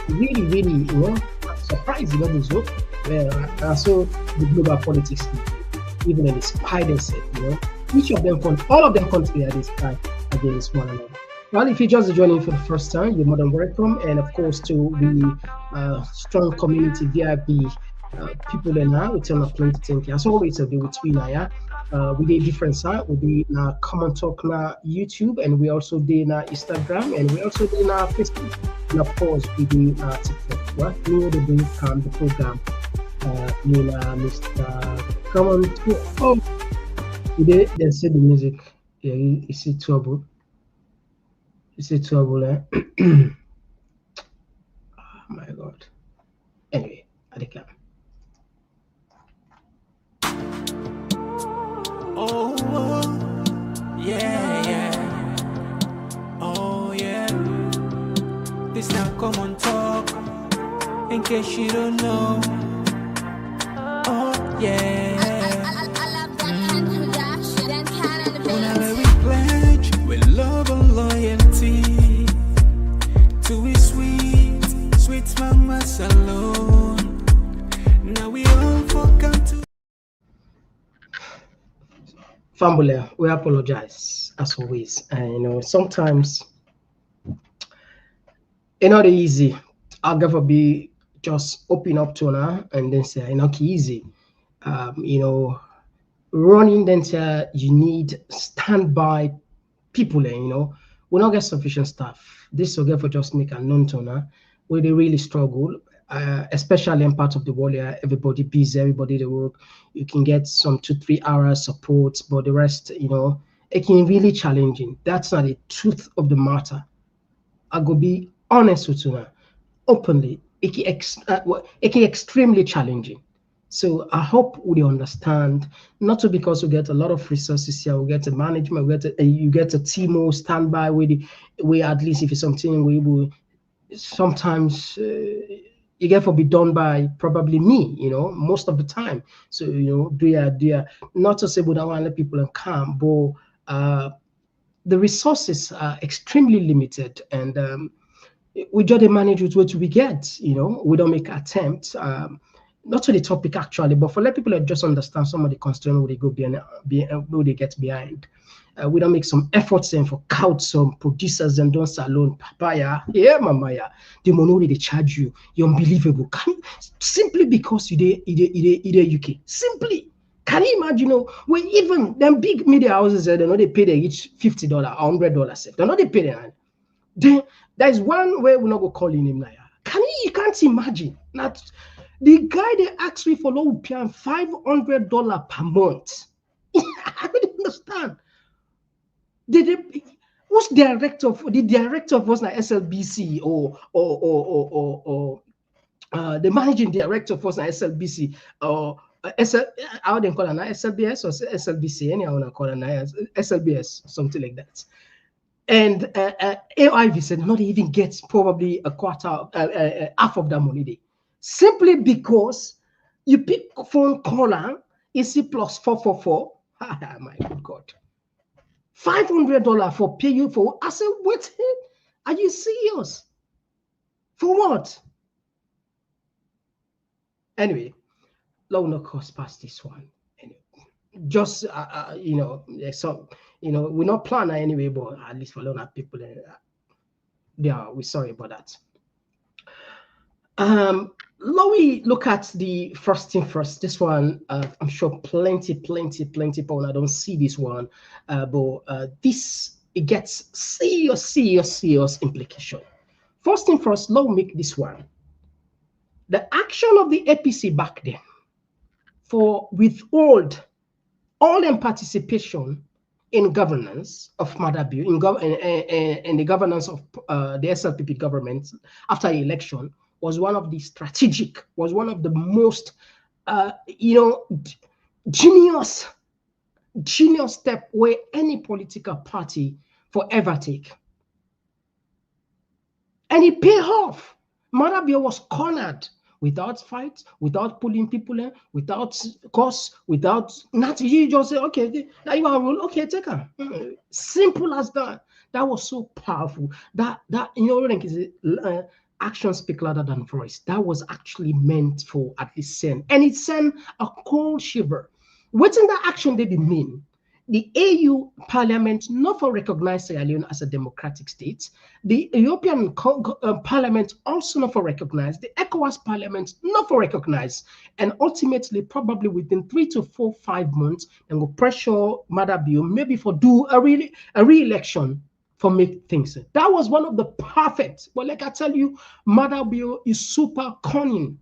really, really, surprised, this book. So the global politics, even in the spider set, each of them, all of them contribute this time against one another. Well, if you're just joining for the first time, you're more than welcome. And of course, to the strong community VIP people in now, we tell plenty to think. As always, I'll be with we now. We did different side. We did now Komon-Tok na YouTube, and we also did now Instagram, and we also did now Facebook, and of course we did TikTok. What new the do the program? Mr. Komon-Tok. Oh, today they said the music. Yeah, you see trouble. You see trouble, eh? Oh my God. Anyway, I think. Oh, yeah. Oh, yeah. This now Komon-Tok, in case you don't know. Oh, yeah. Whenever we pledge with love and loyalty to his sweet mama alone. Now we all forgot to. Family, we apologize as always. And sometimes it's not easy. I'll never be just open up to her and then say, not easy. Running then say you need standby people, we not get sufficient staff. This will get for just make a known to her where they really struggle. Especially in part of the world where everybody busy, everybody they work. You can get some 2-3 hours support, but the rest, it can be really challenging. That's not the truth of the matter. I go be honest with you now, openly. It can extremely challenging. So I hope we understand, not to because we get a lot of resources here, we get a management, you get a team who standby with at least if it's something we will sometimes. You get to be done by probably me, most of the time. So, do you not to say we don't want to let people calm, but the resources are extremely limited, and we just manage with what we get. We don't make attempts. Not to the topic actually, but for let people just understand some of the constraints where they go where they get behind. We don't make some efforts in for count some producers and don't salon papaya. Yeah, mamaya. The money they charge you, you're unbelievable. Simply because you UK. Simply. Can you imagine? When even them big media houses, they know they pay they each $50, $100. They know they pay them. Then there is one way we're not going to call him now. You can't imagine that the guy they asked me for low pay $500 per month. I don't understand. Who's the director of what's like SLBC or the managing director of what's like SLBC or how they call it now, SLBS or SLBC, anyhow I call it now, SLBS, something like that. And AIV said not even gets probably a quarter, half of that money day, simply because you pick phone caller, is it plus 444? My good God. $500 for pay you for. I said, wait, are you serious? For what? Anyway, low no cost past this one. Anyway, just so we're not planning anyway, but at least for a lot of people, yeah, we're sorry about that. Let me look at the first thing first. This one, I'm sure plenty people. I don't see this one, but this it gets serious implication. First thing first, let me make this one. The action of the APC back then for withhold all in participation in governance of Madabu, in the governance of the SLPP government after the election was one of the strategic, was one of the most, genius step where any political party forever take. And it paid off. Madabu was cornered without fight, without pulling people in, without cost, without nothing. You just say, okay, now you are rule, okay, take her. Simple as that. That was so powerful. That action speak louder than voice. That was actually meant for at least send. And it sent a cold shiver. What in that action did it mean? The AU Parliament not for recognize Sierra Leone as a democratic state. The European Parliament also not for recognize. The ECOWAS Parliament not for recognize. And ultimately, probably within 3 to 5 months, and will pressure Madabio maybe for do a re-election for make things. That was one of the perfect. But like I tell you, Madabio is super cunning.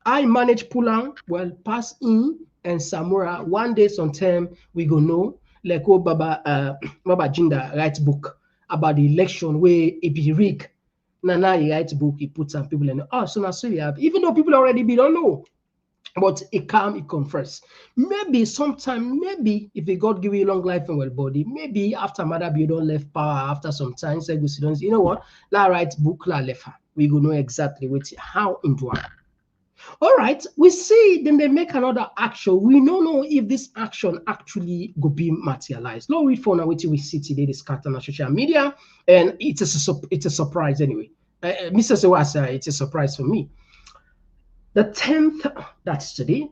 I manage Pulang, well, pass in and Samura. One day, sometime we go know, like Baba Jinda writes book about the election where it be rigged. Now he writes book, he puts some people in. Oh, so now so you have, even though people already be don't know, but it come, it confess. Maybe sometime, maybe if the God give you long life and well body, maybe after Madabio don't left power after some time, say you know what? La writes book la left her. We go know exactly how into it. All right, we see then they make another action. We don't know if this action actually go be materialized. No read for now what we see today, this cartoon on social media, and it's a surprise anyway. Mr. Sewasa, it's a surprise for me. The 10th, that's today,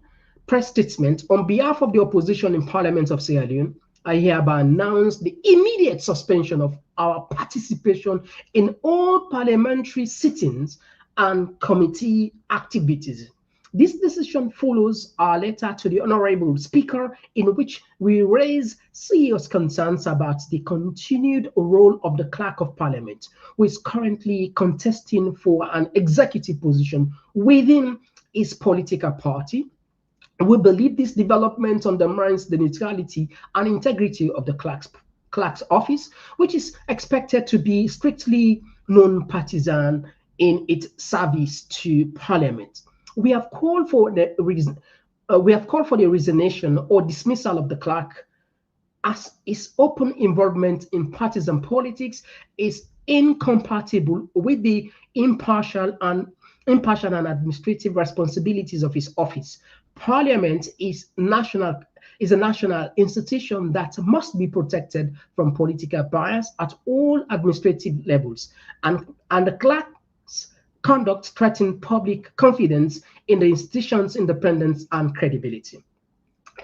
press statement on behalf of the opposition in Parliament of Sierra Leone, I hereby announce the immediate suspension of our participation in all parliamentary sittings and committee activities. This decision follows our letter to the Honorable Speaker, in which we raise serious concerns about the continued role of the Clerk of Parliament, who is currently contesting for an executive position within his political party. We believe this development undermines the neutrality and integrity of the clerk's office, which is expected to be strictly non-partisan in its service to Parliament. We have called for the resignation or dismissal of the clerk, as his open involvement in partisan politics is incompatible with the impartial and administrative responsibilities of his office. Parliament is a national institution that must be protected from political bias at all administrative levels, and the clerk's conduct threatens public confidence in the institution's independence and credibility.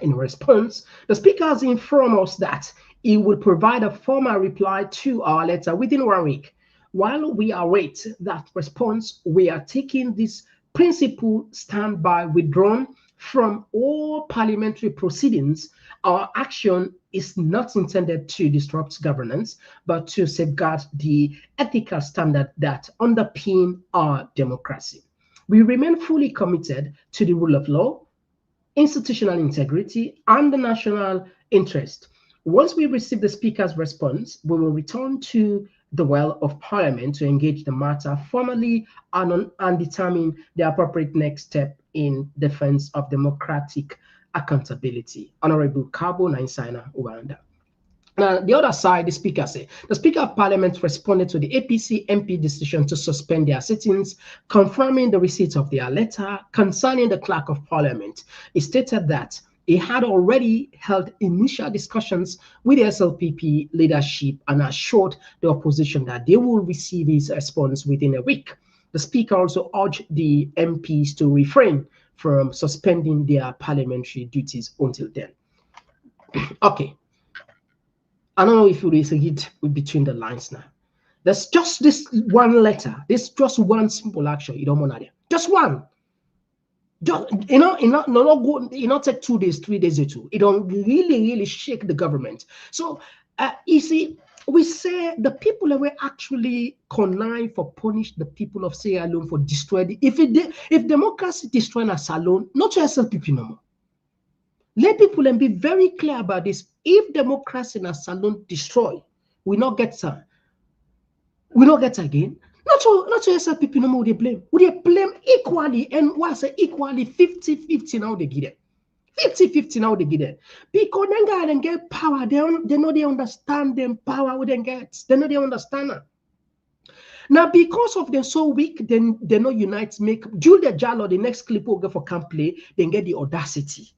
In response, the Speaker has informed us that he will provide a formal reply to our letter within 1 week. While we await that response, we are taking this principled stand by withdrawn from all parliamentary proceedings. Our action is not intended to disrupt governance, but to safeguard the ethical standard that underpin our democracy. We remain fully committed to the rule of law, institutional integrity, and the national interest. Once we receive the Speaker's response, we will return to the well of Parliament to engage the matter formally and determine the appropriate next step in defense of democratic accountability. Honorable Cabo Nainsaina Uganda. Now, the other side, the Speaker said, the Speaker of Parliament responded to the APC MP decision to suspend their sittings, confirming the receipt of their letter concerning the Clerk of Parliament. He stated that he had already held initial discussions with the SLPP leadership and assured the opposition that they will receive his response within a week. The Speaker also urged the MPs to refrain from suspending their parliamentary duties until then. Okay. I don't know if you read between the lines now. There's just this one letter. There's just one simple action. You don't want to. Just one. Just, not take 2 days, 3 days or two. It don't really shake the government. So you see, we say the people that were actually connive for punish the people of Sierra Leone for destroying. If democracy destroying us alone, not to SLPP no more. Let people and be very clear about this. If democracy in a salon destroy, we not get again. Not to SLPP no more they blame. They blame equally, and what I say equally 50-50 now they get it. 50-50 now they get it. Because then guys then get power. They know they understand them power we then get. They know they understand it. Now, because of them so weak, then they no unite, make Juldeh Jalloh, the next clip will go for camp play, then get the audacity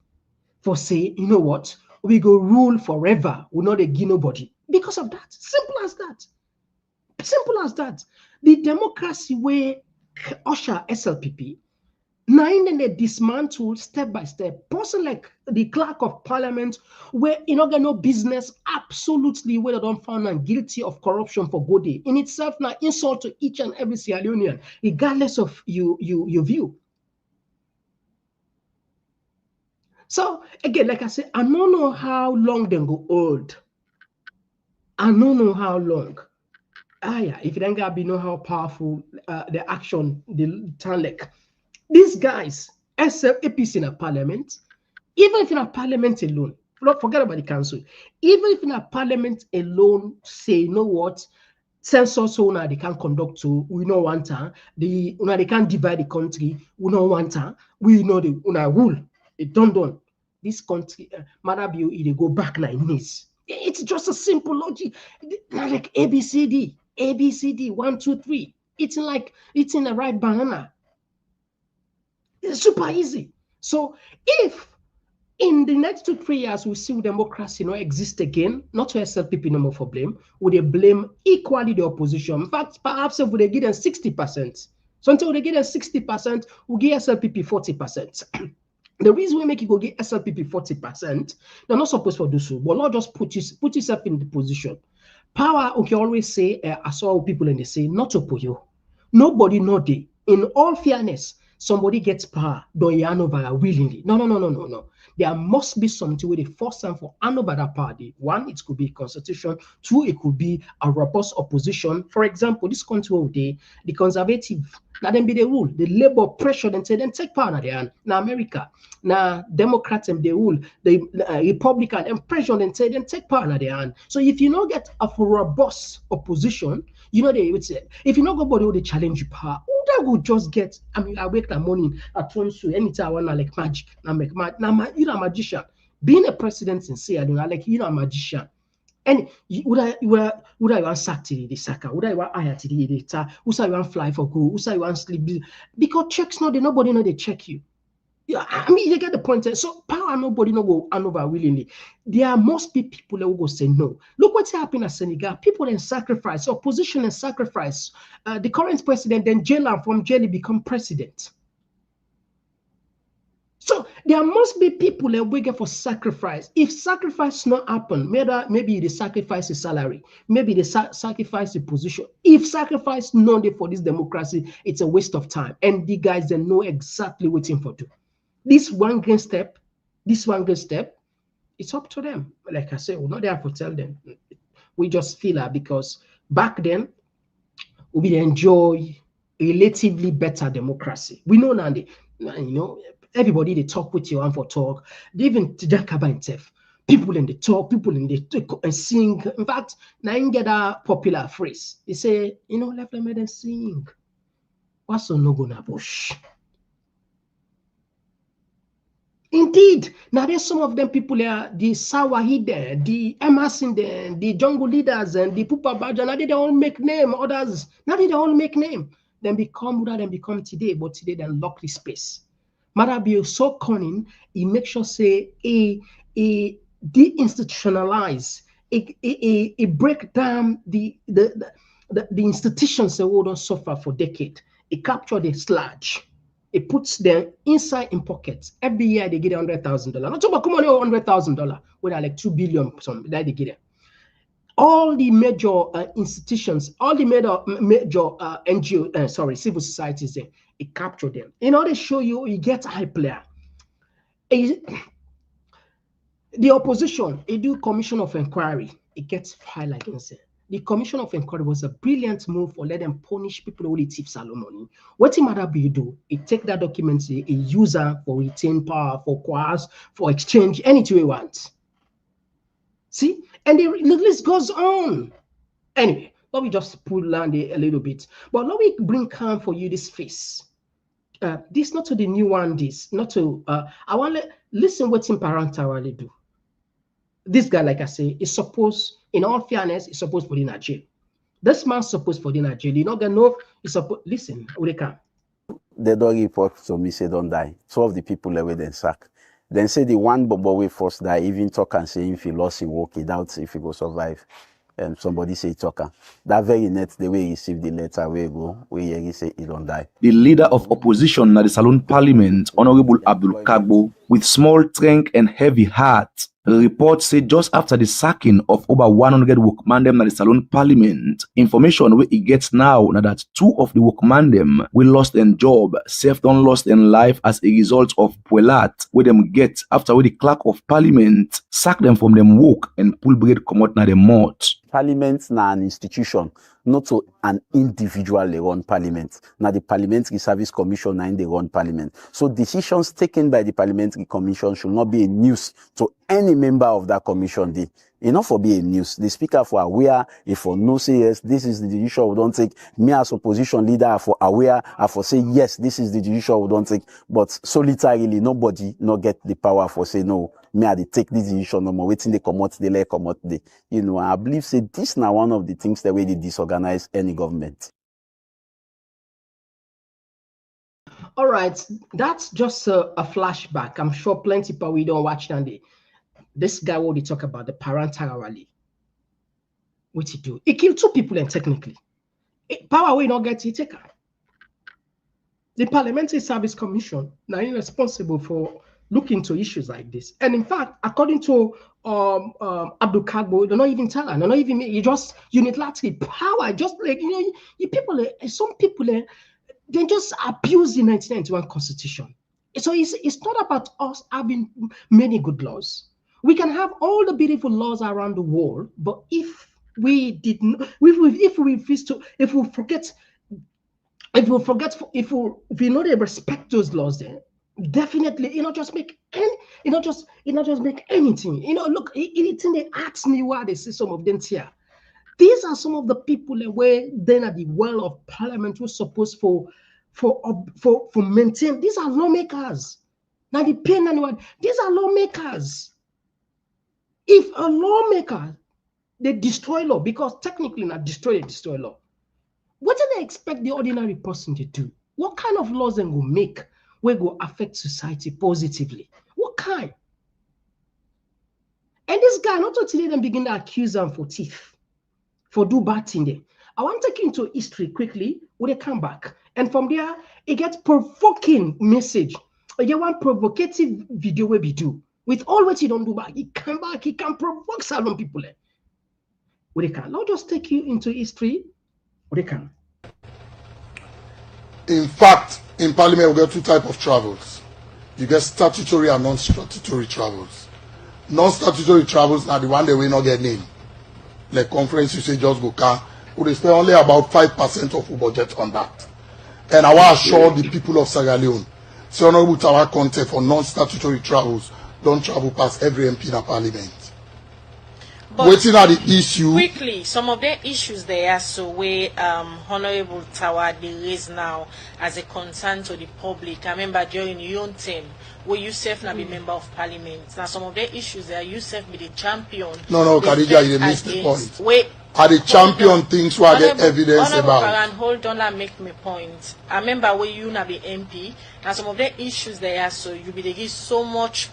for say, you know what, we go rule forever. We not give nobody. Because of that. Simple as that. Simple as that. The democracy where usher SLPP, nine and they dismantle step by step. Person like the clerk of parliament, where you not get no business, absolutely where they don't find and guilty of corruption for good day. In itself, now insult to each and every Sierra Leonean, regardless of your view. So again, like I said, I don't know how long they go hold. I don't know how long. Yeah, if you don't get know how powerful the action, the turn like these guys, APC in a parliament, even if in a parliament alone, don't forget about the council, even if in a parliament alone, say, you know what, census owner they can't conduct to, we don't want her, they can't divide the country, we don't want her, we know the rule, it done. This country, Marabio, they go back like this. It's just a simple logic, like ABCD, 1, 2, 3. It's like it's in the right banana. It's super easy. So if in the next 2 3 years we see democracy not exist again, not to SLPP no more for blame, would they blame equally the opposition? In fact, perhaps if they give them 60%. So until they give them 60%, we'll give SLPP 40%. The reason we make it go get SLPP 40%, they're not supposed to do so, but not just put yourself in the position. Power, okay, always say, I saw people and they say, not to put you. Nobody know they. In all fairness, somebody gets power, don't you hand over willingly. No. There must be something where they force them for hand over that party. One, it could be constitution. Two, it could be a robust opposition. For example, this country today, the conservative, now then be the rule. The labor pressure then say then take power now their hand. Now America, now Democrats and they rule. The Republican and pressure then say then take power now their hand. So if you don't get a robust opposition, you know they would say if you not go body they challenge you power, that would just get. I mean, I wake that morning at once to anytime I wanna like magic. Now make you know a magician. Being a president in Sierra Leone, like you know a magician. And would I want sack to the sacker? Would I want hire to the editor? Who say you want fly for go? Who say you want sleep? Because checks no, nobody know they check you. Yeah, I mean, you get the point. So power, nobody no go hand over willingly. There must be people that will go say no. Look what's happening at Senegal. People then sacrifice, opposition and sacrifice. The current president then jail and from jail he become president. So there must be people that wait for sacrifice. If sacrifice not happen, maybe they sacrifice the salary, maybe they sacrifice the position. If sacrifice not there for this democracy, it's a waste of time. And the guys they know exactly what to do. This one great step, it's up to them. Like I said, we're not there to tell them. We just feel that because back then we enjoy relatively better democracy. We know now, everybody they talk with you and for talk. They even people in the talk, people in the and sing. In fact, now you get a popular phrase. They say, let them sing. What's no gonna bush? Indeed, now there's some of them people there, the Sawahide, the Emerson, the jungle leaders, and the Pupa Baja. Now they all make name. Others, now they all make name. Then become what then become today, but today they lock the space. Marabio so cunning, he makes sure say he deinstitutionalize, he break down the institutions that will don't suffer for decades. He capture the sludge. It puts them inside in pockets. Every year they get $100,000. Not about come on $100,000, when they're like 2 billion some that they get it. All the major institutions, all the major NGO, civil societies, it capture them. In order to show you get high player. The opposition, it do commission of inquiry, it gets filed against it. The commission of inquiry was a brilliant move for let them punish people who thief salon money. What it matter be do? It take that document, a user for retain power, for coerce, for exchange, anything we want. See, and the list goes on. Anyway, let me just pull down a little bit, but let me bring calm for you this face. This not to the new one. This not to. I want to listen what in parental really do. This guy, like I say, is supposed, in all fairness, is supposed to be in a jail. This man's supposed to be in a jail. You know, they know he's supposed. Listen, Ureka. They don't report to me, say don't die. 2 of the people away then sack. Then say the one bobo way first die, even talk and say if he lost his work, he doubts if he go survive. and somebody say talker. That very net, the way he received the letter, where he say he don't die. The leader of opposition at the Salon Parliament, Honorable Abdul Kagbo, with small strength and heavy heart, reports say just after the sacking of over 100 workmen at the Salon Parliament, information where he gets now that 2 of the workmen will lost their job, self done lost their life as a result of Puelat, where them get after where the clerk of Parliament sack them from them work and pull bread come out na them mouth. Parliament na an institution, not to an individual run parliament. Now the Parliamentary Service Commission na they run parliament. So decisions taken by the Parliamentary Commission should not be a news to any member of that commission. Enough for be a news. The speaker for aware, if for no say yes, this is the decision we don't take. Me as opposition leader for aware, I for say yes, this is the decision we don't take. But solitarily, nobody not get the power for say no. Me I take this decision no more. Waiting they come out, they let come out. I believe say this now one of the things that way they disorganize any government. All right, that's just a flashback. I'm sure plenty people we don't watch Nandi. This guy, what he talk about, the parental rally. What he do? He killed 2 people and technically. Power we not get, he take her. The Parliamentary Service Commission now responsible for looking into issues like this. And in fact, according to Abdul Kagbo, they're not even tell her, they're not even, you just unilaterally power, just like, you people, some people, they just abuse the 1991 Constitution. So it's not about us having many good laws. We can have all the beautiful laws around the world, but if we did not, if we not respect those laws, then definitely just make anything. Look, anything they ask me why they see some of them here. These are some of the people where then at the well of Parliament was supposed for maintain. These are lawmakers. Now the pain anyone. These are lawmakers. If a lawmaker they destroy law, because technically not destroy law, what do they expect the ordinary person to do? What kind of laws then will make will go affect society positively? What kind? And this guy, not until they begin to accuse them for thief, for do bad thing there. I want to take you into history quickly when they come back. And from there, it gets provoking message. You get one provocative video where we do. With all what he don't do back, he come back, he can provoke some people. What they can. I'll just take you into history. What they can. In fact, in Parliament, we get 2 types of travels. You get statutory and non-statutory travels. Non-statutory travels are the one that will not get named. Like conference, you say just go car. We spend only about 5% of the budget on that. And I want to assure the people of Sierra Leone, so honorable tower content for non-statutory travels don't travel past every MP in the Parliament. But waiting at the issue. Quickly, some of the issues there, so where Honorable Tower they raise now as a concern to the public. I remember during your own term, where you self now be member of Parliament. Now some of the issues there, you self be the champion. No, Khadija, you missed the point. Wait. Are the champion things where I get evidence about? And hold on and make me point. I remember when you na be MP, and some of the issues there, so you be give so much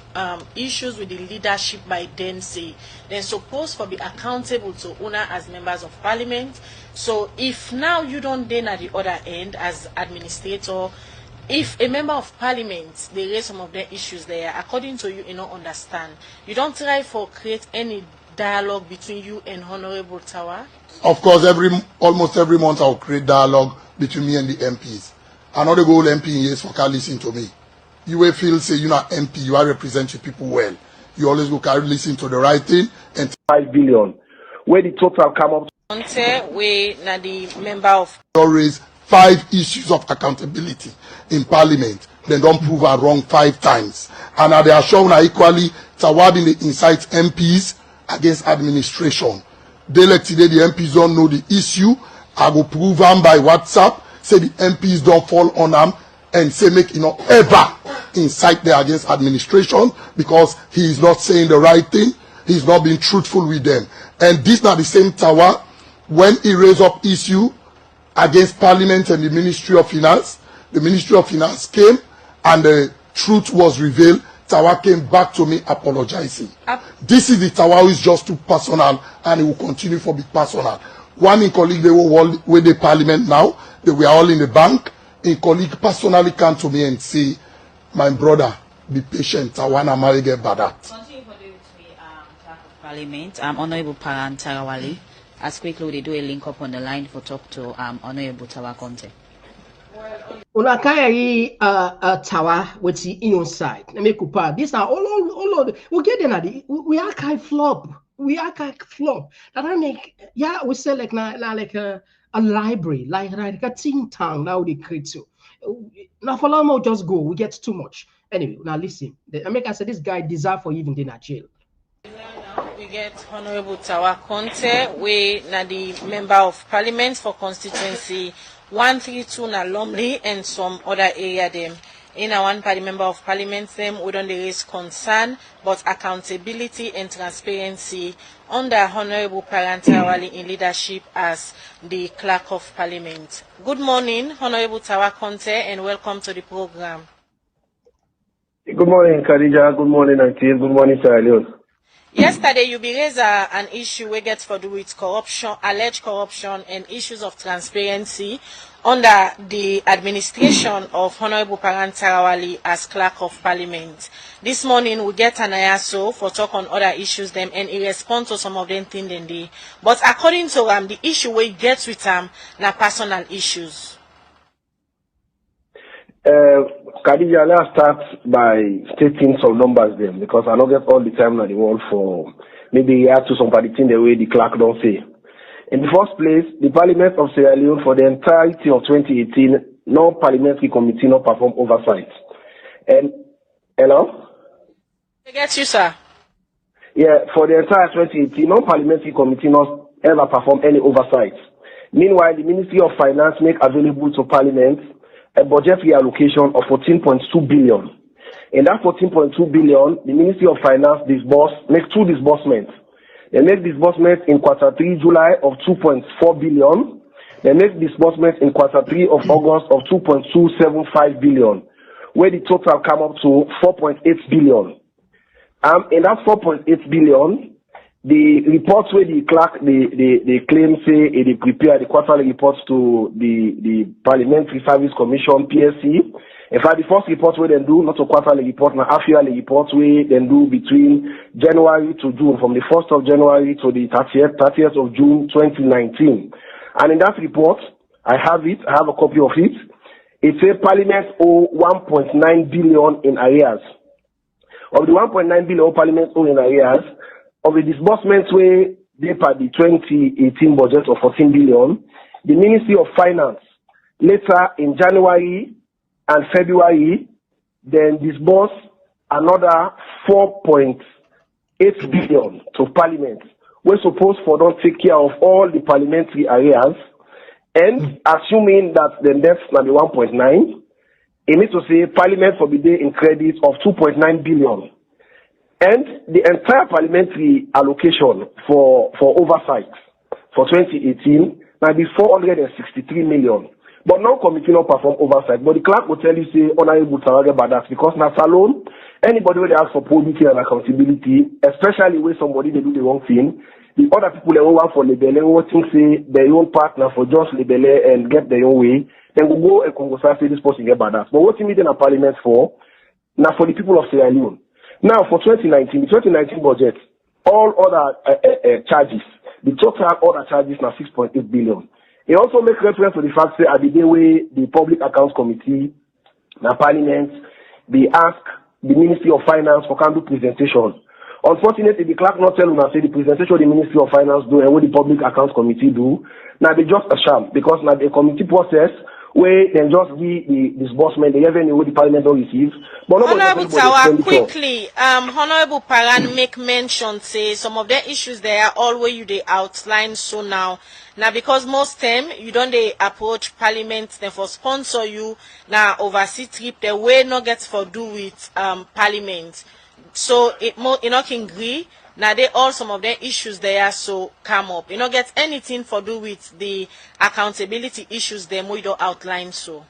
issues with the leadership by then say, then supposed for be accountable to owner as members of Parliament. So if now you don't then at the other end as administrator, if a member of Parliament they raise some of the issues there, according to you, you don't understand. You don't try for create any dialogue between you and Honorable Tower? Of course, almost every month I'll create dialogue between me and the MPs. Another goal MP in years for can listen to me. You will feel say you're not MP, you are representing people well. You always go carry listen to the right thing and 5 billion. Where the total come up to we na the member of raise 5 issues of accountability in Parliament. They don't prove are wrong 5 times. And they are shown equally towarding the incite MPs against administration. They like today the MPs don't know the issue. I will prove them by WhatsApp. Say the MPs don't fall on them and say make ever incite them against administration because he is not saying the right thing. He's not being truthful with them. And this not the same tower when he raised up issue against Parliament and the Ministry of Finance. The Ministry of Finance came and the truth was revealed. Tawa came back to me apologizing. This is the Tawa who is just too personal, and it will continue for be personal. One in colleague, they were all with the parliament now. They were all in the bank. A colleague personally came to me and say, my brother, be patient. Tawa na marry get bad. Continue for the Clerk of Parliament, Honorable Paran Tarawali. As quickly they do a link up on the line for talk to Honorable Tawa Conte. Una carry Tawa with the inside. Let me coupa. These are all we get in at we archive flop. We archive flop. That I make we say like a library, like a think tank now they create so. Now for long just go. We get too much. Anyway, now listen. I make I say this guy deserve for even in a jail. We get Honorable Tawa Conte, we na the member of Parliament for constituency 132 na Lumley and some other area them. In our one party member of Parliament them, we don't raise concern but accountability and transparency under Honorable Paran Tarawali in leadership as the Clerk of Parliament. Good morning, Honorable Tawa Conte, and welcome to the program. Good morning, Khadija. Good morning, Auntie. Good morning, Sir Leon. Yesterday, you raised an issue we get to do with corruption, alleged corruption, and issues of transparency under the administration of Honorable Paran Tarawali as Clerk of Parliament. This morning, we get an IASO for talk on other issues them and in response to some of them things then they. But according to the issue we get with na personal issues. Khadija, let's start by stating some numbers then, because I don't get all the time in the world for maybe you have to somebody think the way the clerk don't say. In the first place, the Parliament of Sierra Leone for the entirety of 2018, no parliamentary committee not perform oversight. And hello? I get you, sir. Yeah, for the entire 2018, no parliamentary committee not ever perform any oversight. Meanwhile, the Ministry of Finance make available to Parliament a budgetary allocation of 14.2 billion. In that 14.2 billion, the Ministry of Finance makes two disbursements. They make disbursements in Q3 July of 2.4 billion. They make disbursements in Q3 of August of 2.275 billion, where the total come up to 4.8 billion. In that 4.8 billion, the reports where the clerk, they claim, say, they prepare the quarterly reports to the Parliamentary Service Commission, PSC. In fact, the first report where they do, not a quarterly report, but half-yearly reports where they do between January to June, from the 1st of January to the 30th of June 2019. And in that report, I have a copy of it. It says Parliament owe 1.9 billion in arrears. Of the 1.9 billion Parliament owe in arrears, of the disbursements where they paid the 2018 budget of 14 billion, the Ministry of Finance later in January and February then disbursed another 4.8 billion to Parliament. We're supposed for don't take care of all the parliamentary arrears, and assuming that the debts will be 1.9, it means to say Parliament for the day in credit of 2.9 billion. And the entire parliamentary allocation for oversight for 2018 now be 463 million. But no committee not perform oversight. But the clerk will tell you, say, honorable Tarawali about that, because now alone, anybody who they ask for probity and accountability, especially when somebody they do the wrong thing, the other people they want for label, who think say their own partner for just label and get their own way, then we go and say this person get bad. But what you need in a parliament for? Now for the people of Sierra Leone. Now, for 2019, the 2019 budget, all other charges, the total other charges now 6.8 billion. It also makes reference to the fact that at the day where the Public Accounts Committee, the Parliament, they ask the Ministry of Finance for kind of presentation. Unfortunately, the clerk not tell them say the presentation the Ministry of Finance do and what the Public Accounts Committee do. Now they just a sham, because now the committee process where they just give the disbursement, the revenue the Parliament don't receive. But Honorable Tawa, quickly, Honorable Paran make mention, say, some of the issues there are all where you they outline so now. Now, because most time, you don't they approach Parliament, then for sponsor you, now oversee trip, the way not gets for do with Parliament. So, it more, you know, can agree. Now they all some of the issues there so come up. You know, get anything for do with the accountability issues them we don't outline so.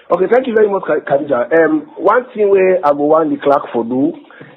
Okay, thank you very much, Khadija. One thing where I go want the clerk for do,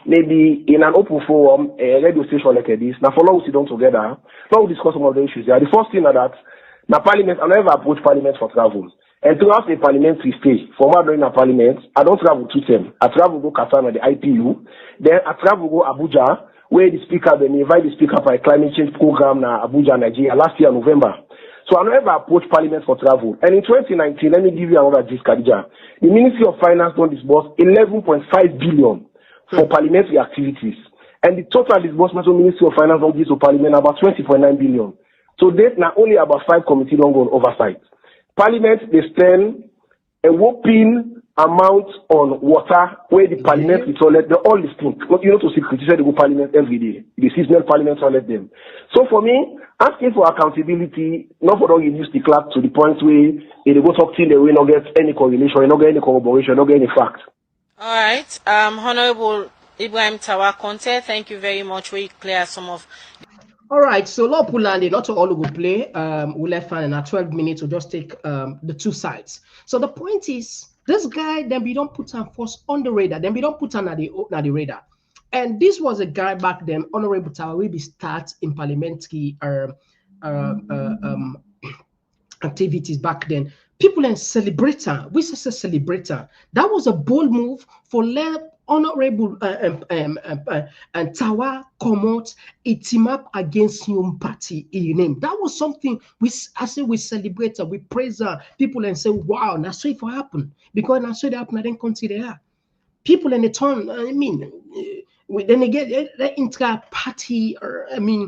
maybe in an open forum, a radio station like this, now for long we sit down together, now we discuss some of the issues. The first thing that, now Parliament, I never approach Parliament for travel. And throughout the parliamentary stay, for my during a Parliament, I don't travel to them. I travel go Katana, the IPU, then I travel go Abuja, where the speaker, then invite the speaker for a climate change program na Abuja, Nigeria, last year, November. So I never approached Parliament for travel. And in 2019, let me give you another gist, Khadija. The Ministry of Finance don't disburse 11.5 billion for parliamentary activities. And the total disbursement of Ministry of Finance don't give to Parliament about 20.9 billion. So there's not only about 5 committees don't go on oversight. Parliament, they spend a whopping amount on water where the parliamentary toilet, they're all distinct. You know, to see criticize the Parliament every day. The seasonal Parliament toilet them. So for me, asking for accountability, not for don't use the clerk to the point where they go talk till they will not get any correlation, not get any corroboration, not get any fact. All right. Honorable Ibrahim Tawa Conte, thank you very much. We clear some of. All right, so Law Pulandi, not all who will play. We'll let fun in our 12 minutes. We'll just take the two sides. So the point is, this guy, then we don't put him first on the radar, then we don't put him at the radar. And this was a guy back then, Honorable Tawa, will be start in parliamentary activities back then. People and celebrator, we say celebrator. That was a bold move for Honorable and Tawa come out, a team up against Young Party in name. That was something we celebrate, we praise people and say, wow, that's what it happened. Because that's what happened, I didn't consider that. People in the turn, I mean, then they get the intra-party,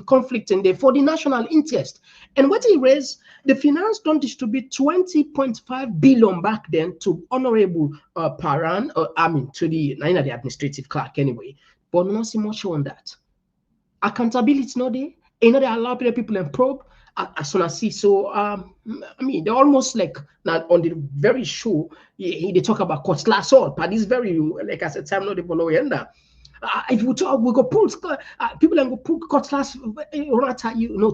conflict in there for the national interest. And what he raised, the finance don't distribute 20.5 billion back then to Honorable Paran, to the administrative clerk anyway. But we don't see much on that. Accountability no there. You know, they allow people and probe as soon as see. So they're almost like now on the very show they talk about cutlass all, but this very, like I said, time not even know end. If we talk, we go pull people and go pull cutlass,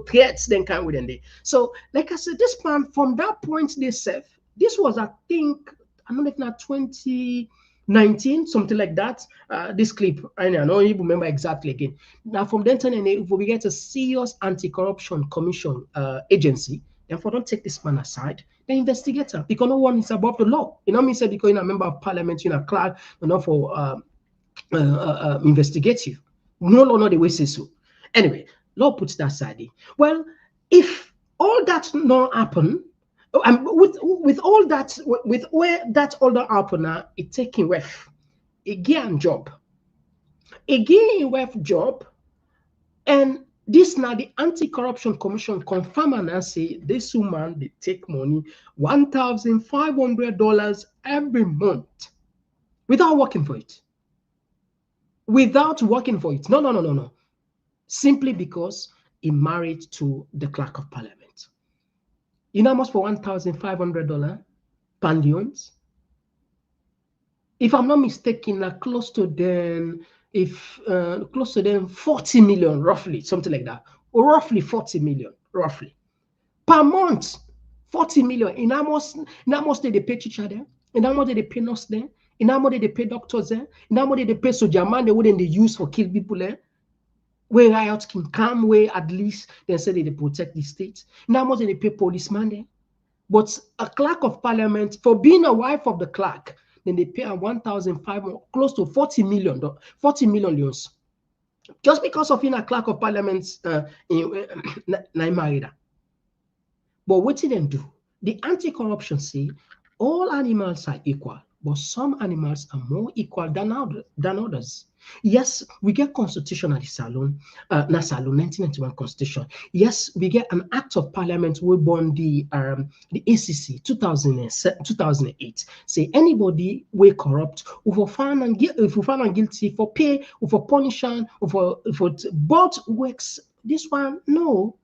threats then kind within there. So, like I said, this man from that point they said this was, I think, I don't know if not 2019, something like that. This clip, I don't even remember exactly again. Now, from then on, if we get a serious anti-corruption commission agency, therefore don't take this man aside. The investigator, because no one is above the law. You know, me say because you're a member of parliament, you're a clerk, for investigative. No law, not the way say so. Anyway, law puts that aside. Well, if all that not happen, with all that, with where that all that happen now, it taking ref again job, job, and this now the anti-corruption commission confirm and say this woman they take money $1,500 every month without working for it. Without working for it. No. Simply because he married to the clerk of parliament. You know how much for $1,500 pandions? If I'm not mistaken, close to them 40 million, roughly, something like that. Or roughly 40 million, roughly. Per month, 40 million. In how much they pay teacher there? In how much they pay nurse there? In how much they pay doctors there? In how much they pay soldier man they wouldn't use for kill people there? Where riots can come, where at least they say they protect the state. In how much they pay policeman there? But a clerk of parliament, for being a wife of the clerk, then they pay a 1,500, close to 40 million euros. Just because of being a clerk of parliament married. But what did they do? The anti-corruption say all animals are equal. But some animals are more equal than others. Yes, we get constitution at the Salon, 1991 constitution. Yes, we get an act of parliament. We born the ACC 2008. Say anybody we corrupt, if found and guilty for pay, for punishment, for both works. This one no.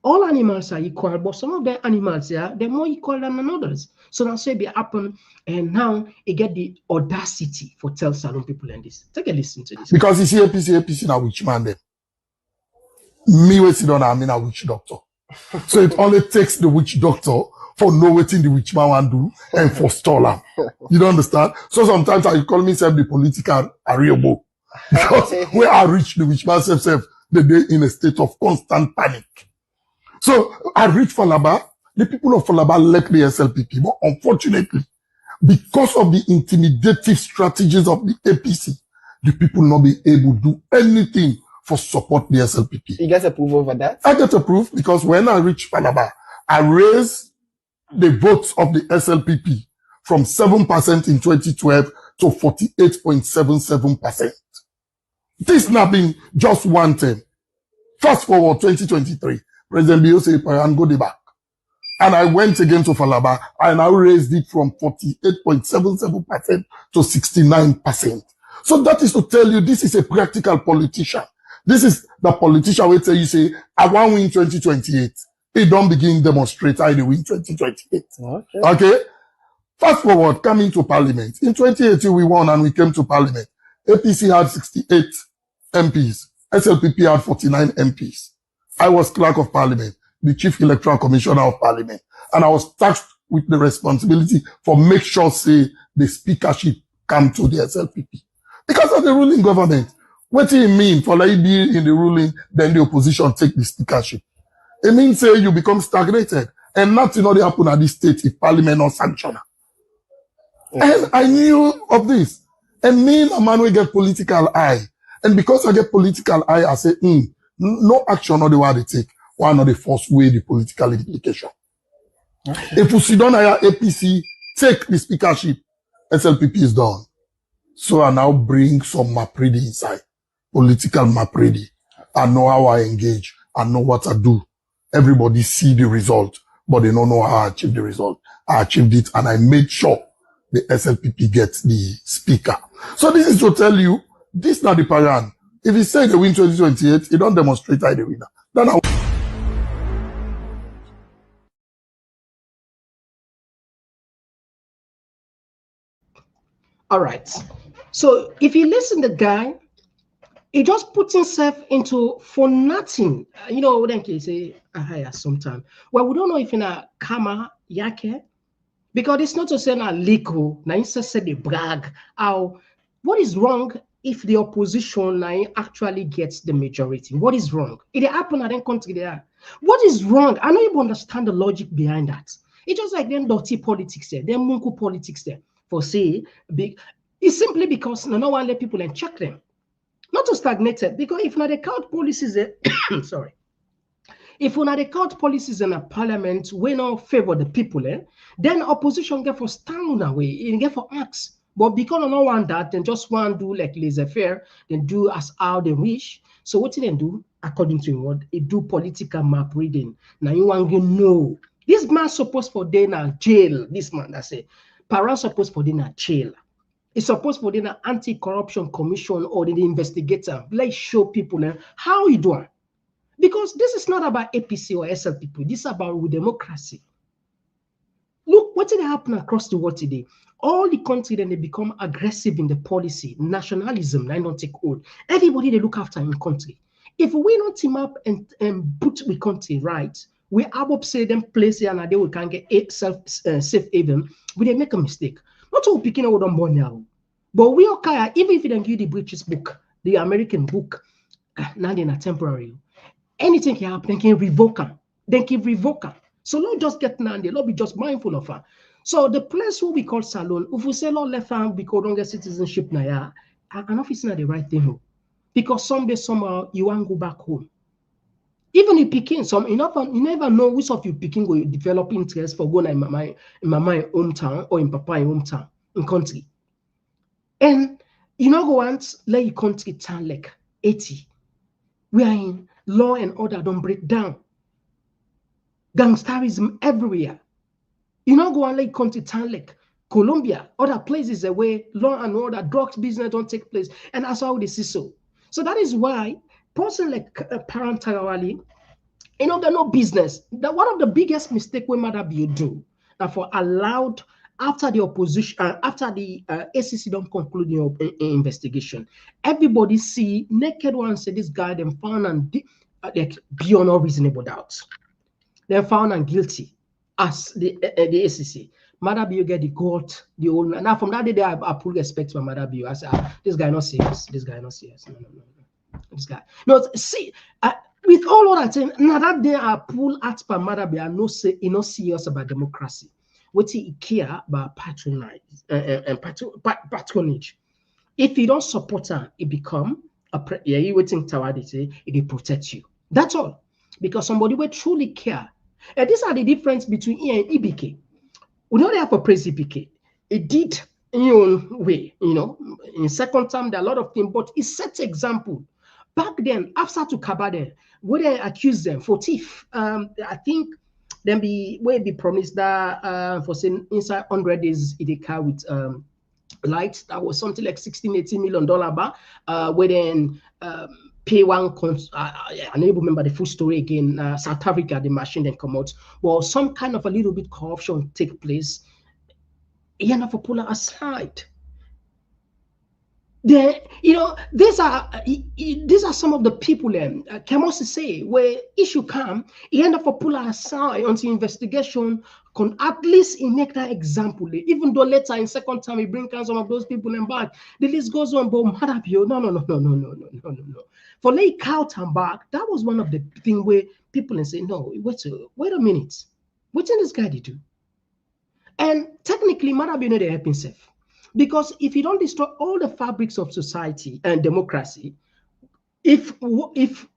All animals are equal, but some of the animals they're more equal than others. So that's why it happen, and now you get the audacity for tell Salon people and this. Take a listen to this. Because you see APC now witch man them. Me we sit down, I mean a witch doctor. So it only takes the witch doctor for know what the rich man want do and forestall him. You don't understand? So sometimes I call myself the political ariabo. Because where I reach the rich man self, they in a state of constant panic. So I reach Falaba, the people of Falaba elect the SLPP, but unfortunately, because of the intimidative strategies of the APC, the people not be able to do anything for support the SLPP. You get approval for that? I get approved because when I reach Falaba, I raise the votes of the SLPP from 7% in 2012 to 48.77%. This not been just one term. Fast forward 2023, President Bio said, and go back. And I went again to Falaba, and I raised it from 48.77% to 69%. So that is to tell you, this is a practical politician. This is the politician who tell you, say, I want win 2028. It don't begin demonstrate I win 2028. Okay? Fast forward, coming to Parliament. In 2018, we won and we came to Parliament. APC had 68 MPs. SLPP had 49 MPs. I was Clerk of Parliament, the Chief Electoral Commissioner of Parliament. And I was tasked with the responsibility for make sure, say, the speakership come to the SLPP. Because of the ruling government. What do you mean for like being in the ruling, then the opposition take the speakership? It means, say, you become stagnated. And nothing only happen at this state if Parliament not sanction. And I knew of this. And me, a man will get political eye. And because I get political eye, I say, no action or the way they take. Why not the first way the political implication? If we sit down at APC, take the speakership, SLPP is done. So I now bring some map ready inside. Political map ready. I know how I engage. I know what I do. Everybody see the result, but they don't know how I achieve the result. I achieved it and I made sure the SLPP gets the speaker. So this is to tell you, this is not the pattern. If you say they win 2028, you don't demonstrate how they winner. Then All right. So if you listen to the guy, he just puts himself into for nothing. You know, then can say, sometimes. Well, we don't know if in a Kama Yake, because it's not to say na Liko, na instead say they brag. What is wrong if the opposition actually gets the majority? What is wrong? It happened at that country there. What is wrong? I know you understand the logic behind that. It's just like them dirty politics there, them munku politics there. For say, it's simply because no one let people and check them. Not to stagnate it, because if not the count policies, sorry. If not the count policies in a parliament, we not favor the people, then opposition get for stand away, and get for acts. But because no one that, then just want to do like laissez-faire, then do as how they wish. So what do they do? According to what they do political map reading. Now you want to know this man supposed for day now jail. This man that say, parents supposed for day now jail. It's supposed for the anti-corruption commission or the investigator. Let's show people how you doing. Because this is not about APC or SLPP. This is about democracy. Look, what did happen across the world today? All the country then they become aggressive in the policy. Nationalism, they don't take hold. Everybody they look after in the country. If we don't team up and put the country right, we have say them place here and they we can get safe haven, we they make a mistake. Not all picking out on born now. But we okay, even if you don't give the British book, the American book, now they're not temporary. Anything can happen, they can revoke them. They can revoke them. So Lord just get now, the Lord be just mindful of her. So the place who we call Salon, if we say Lord left hand because don't get citizenship now, an office not the right thing. Because someday, somehow, you want to go back home. Even if picking some, you never know which of you picking will develop interest for going in my hometown or in Papa hometown in country. And you know go want let your country turn like 80. We are in law and order don't break down. Gangsterism everywhere. You know go and let your country turn like Colombia, other places where law and order, drugs business don't take place. And that's how they see so. So that is why person like Parantarawali, you know, they're no business. That one of the biggest mistakes we might have you do that for allowed after the opposition, after the ACC don't conclude the investigation, everybody see naked one say this guy them found and like beyond all reasonable doubt. They're found and guilty. as the ACC. Madabio get the court, the old. Now from that day, I pull respect for Madabio. I say, this guy not serious. This guy not serious. No. This guy. No, see, with all of that, now that day I pull at per Madabio, I no say he not serious about democracy. What he care about patronage and patronage. If you don't support her, it become you waiting toward it protect you. That's all. Because somebody will truly care. And these are the difference between E and EBK. We know they have a praise EBK. It did in your own way, in second term, there are a lot of things, but it sets example. Back then, after to Kabade, where they accuse them for thief, I think then be promised that for saying inside 100 days in the car with lights, that was something like $16-18 million where then pay one unable to remember the full story again. South Africa, the machine then come out. Well, some kind of a little bit corruption take place. You have to pull her aside. Then these are some of the people can also say where issue come, he end up for pull her aside until investigation can at least make that example. Even though later in second time he bring some of those people in back, the list goes on. But no. For lay count and back, that was one of the thing where people say, no, wait a minute, what did this guy do? And technically, Madabino they help himself. Because if you don't destroy all the fabrics of society and democracy, if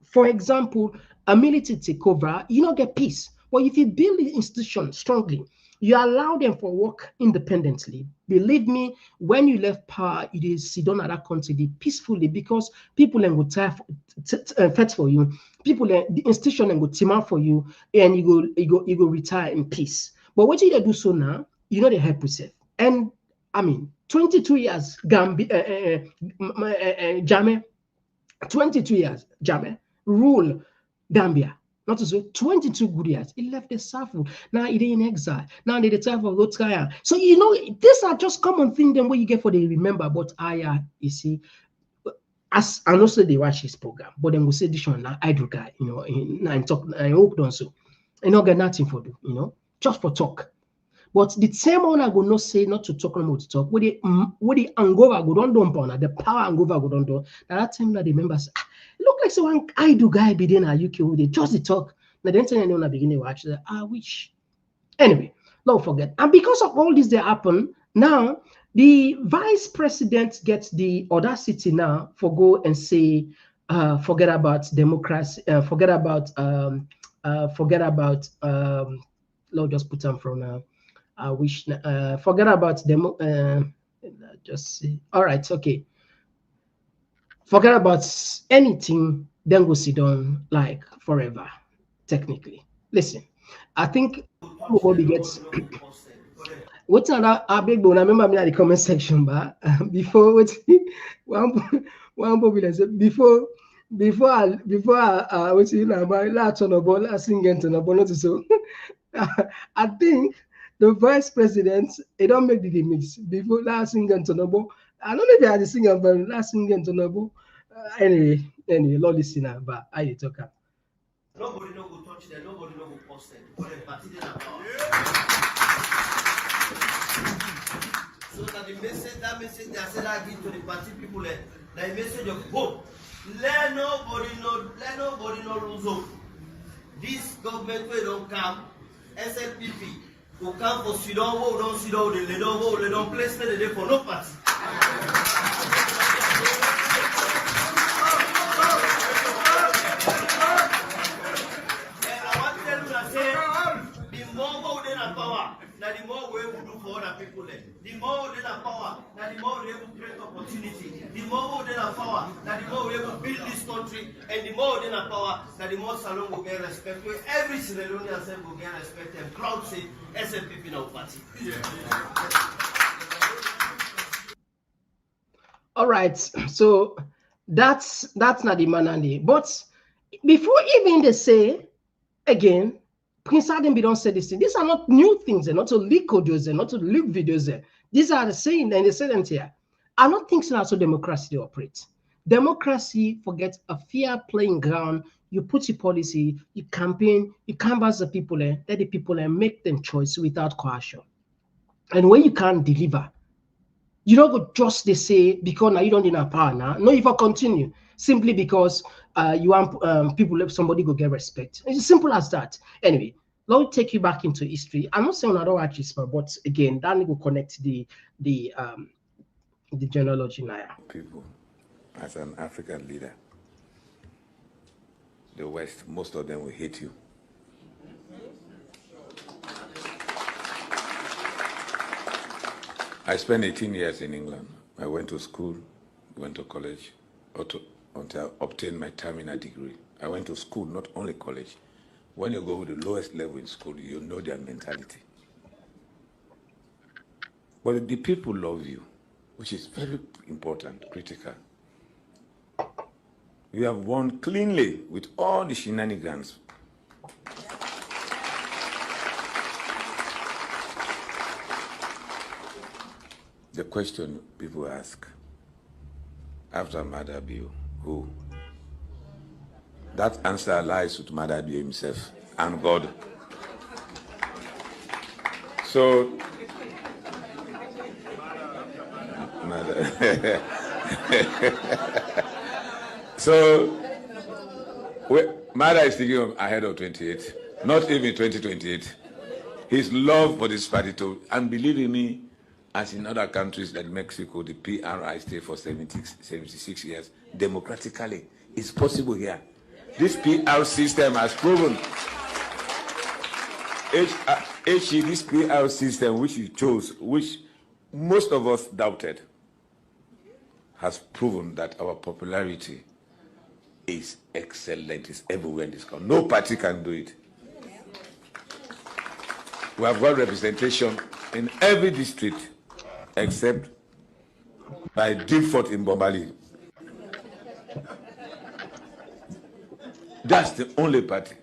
for example, a military take over, you don't get peace. But if you build the institution strongly, you allow them for work independently. Believe me, when you left power, it is sit down at that country peacefully because people then will fight for you. People, the institution then will team up for you, and you go retire in peace. But what you do so now, they help yourself. And I mean, 22 years, Jammeh, 22 years, Jammeh, rule Gambia. Not to say 22 good years. He left the Safu. Now he in exile. Now they try for Rotskaya. So these are just common things then what you get for they remember. But you see, as and also they watch his program, but then we say this one now idle guy, and talk I hope don't so. Get nothing for do, just for talk. But the same one I go not say not to talk no more to talk. With the Angova go don't do the power Angova go don't do. That time that the members look like someone idle guy be there in UK with it just the talk. Now then tell anyone beginning watch that I wish. Anyway, don't forget. And because of all this that happen, now the vice president gets the audacity now for go and say forget about democracy, forget about Lord just put them from now. I wish forget about demo just see. All right, okay. Forget about anything, then go sit down like forever, technically. Listen, I think everybody gets what's another big bone. I remember me at the comment section, but before what one popular said before I what's about last on the ball, last singing to the ball, so I think the vice president, they don't make the mix before last singing to the ball. I don't know if they had the singer, but last singing to the ball. Anyway, Lord listener, but I talk up. Nobody no go touch them, nobody no go post them. For the party they are power. So that the message they are said I give to the party people, the message of hope. Let nobody know lose hope. This government will don't come, SLPP. Who come for Sudan, who don't Sudan, they don't place me the for no party. I want to tell you that the more they have power, now the more we will do for other people. The more they have power, now the more we will create opportunity. The more they have power, now the more we will build this country, and the more they have power, now the more Salon will get respect. Every Sierra Leonean will get respect, and crowd say SNPP now party. All right, so that's not the manner. But before even they say again, Prince Adam don't say this thing. These are not new things. They're not to leak audios. They're not to leak videos. These are the same, and they say them here. I don't think so. Also, democracy they operate. Democracy forgets a fair playing ground. You put your policy, you campaign, you canvass the people, let the people make them choice without coercion. And when you can't deliver, you don't go just they say because now you don't need power now. No, if I continue simply because you want people let somebody go get respect. It's as simple as that. Anyway, let me take you back into history. I'm not saying I don't watch this, but again, that will connect the genealogy now. People, as an African leader, the West, most of them will hate you. I spent 18 years in England. I went to school, went to college, until I obtained my terminal degree. I went to school, not only college. When you go to the lowest level in school, you know their mentality. But the people love you, which is very important, critical. You have won cleanly with all the shenanigans. The question people ask, after Madabi, who? That answer lies with Madabi himself and God. So, Mada is thinking ahead of 28, not even 2028. His love for this party too, and believe in me, as in other countries like Mexico, the PRI stay for 76 years democratically. It's possible here. This PR system has proven. This PR system which you chose, which most of us doubted, has proven that our popularity is excellent. It's everywhere in this country. No party can do it. We have got representation in every district except by default in Bombali. That's the only party.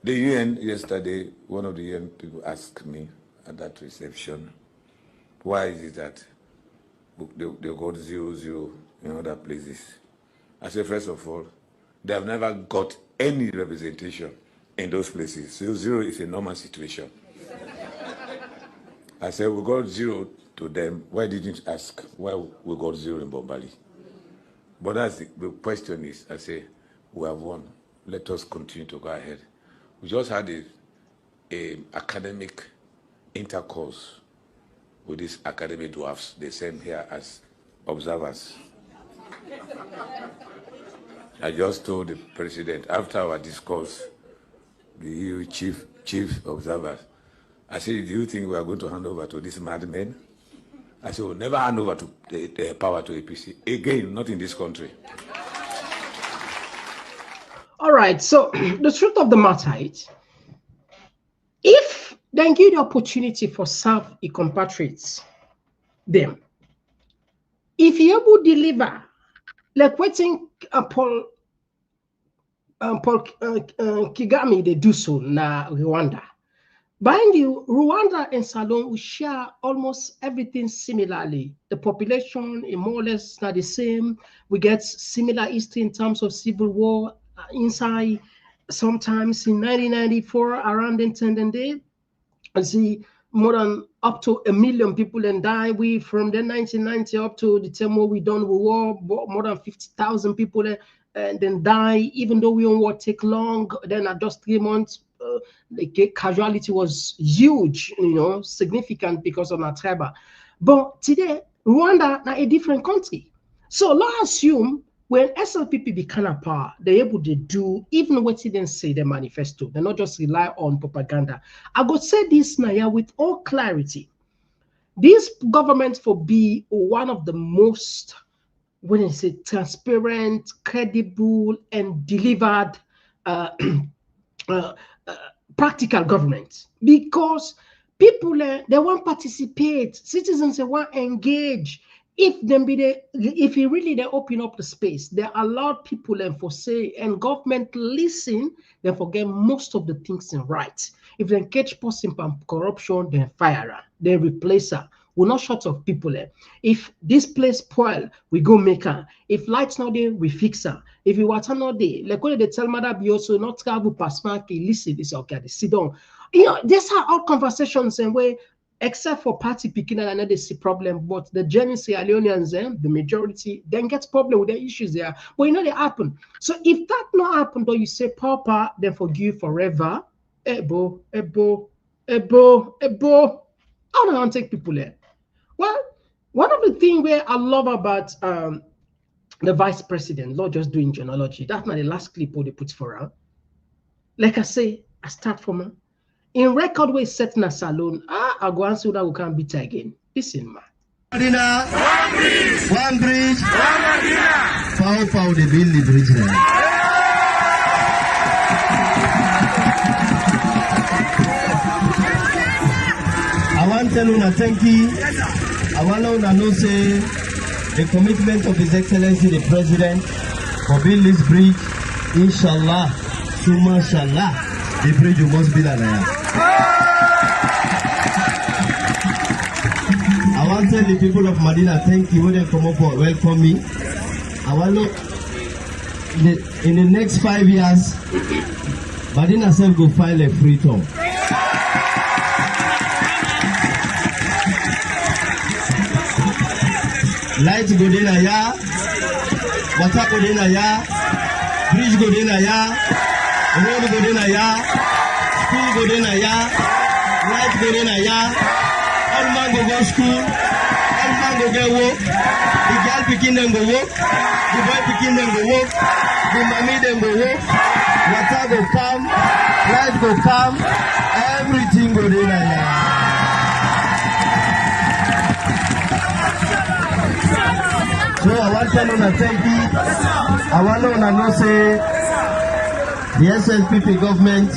The UN yesterday, one of the UN people asked me at that reception, why is it that they got 0-0 in other places? I said, first of all, they have never got any representation in those places. 0-0 is a normal situation. I said, we got 0 to them. Why didn't you ask why we got 0 in Bombali? But that's the question is, I say, we have won. Let us continue to go ahead. We just had a academic intercourse with these academic dwarfs. They sent here as observers. I just told the president, after our discourse, the EU chief observers, I said, do you think we are going to hand over to these madmen? I said, we'll never hand over to the power to APC. Again, not in this country. All right, so the truth of the matter is, if they give the opportunity for serve a compatriots, them, if you able deliver, like waiting Paul Kagame, they do so na Rwanda. Mind you, Rwanda and Salon we share almost everything similarly. The population is more or less not the same. We get similar history in terms of civil war inside. Sometimes in 1994, around the time day, I see more than up to 1 million people and die. We from the 1990 up to the time where we done with war, more than 50,000 people and then die. Even though we on war take long, then at just 3 months. The casualty was huge, significant because of Natreba. But today, Rwanda is a different country. So let's assume when SLPP become a power, they're able to do even what they didn't say their manifesto. They not just rely on propaganda. I go say this now with all clarity. This government will be one of the most, when I say transparent, credible, and delivered practical government, because people they want participate, citizens they want engage. If them be the, if you really they open up the space, they allow people and for say and government listen, they forget most of the things in right. If they catch person from corruption, then fire her, they replace her we're not short of people. If this place spoil, we go make her. If lights not there, we fix her. If you water not there, like when they tell mother be also not travel past market, listen, this okay, they sit down. You know, these are all conversations and where, except for party picking and another see problem, but the genuine Sierra Leoneans, the majority, then gets problem with their issues there. But you know they happen. So if that not happen, though you say Papa, then forgive forever. Ebo. How do I take people there? Well, one of the things where I love about the vice president, not just doing genealogy, that's not the last clip they put for her. Like I say, I start from her. In record way set in a salon, I go answer that we can't beat again. Listen, man. Medina, one bridge, one Medina. Pow, they build the bridge there. I want to tell you thank you. I want to know say the commitment of His Excellency the President for build this bridge. Inshallah, summa shallah, the bridge must be there. I want to tell the people of Medina thank you when they come up for welcome me. I want to in the next 5 years, Medina self go file a Freetown. Light go in a ya, water go in a ya, bridge go in a ya, road go in a ya, school go in a ya, light go in a ya. All man go school, all man go get work. The girl picking them go work, the boy picking them go work, the mommy them go work. Water go come, light go come, everything go in a ya. So I want to know thank you. I want to know say the SLPP government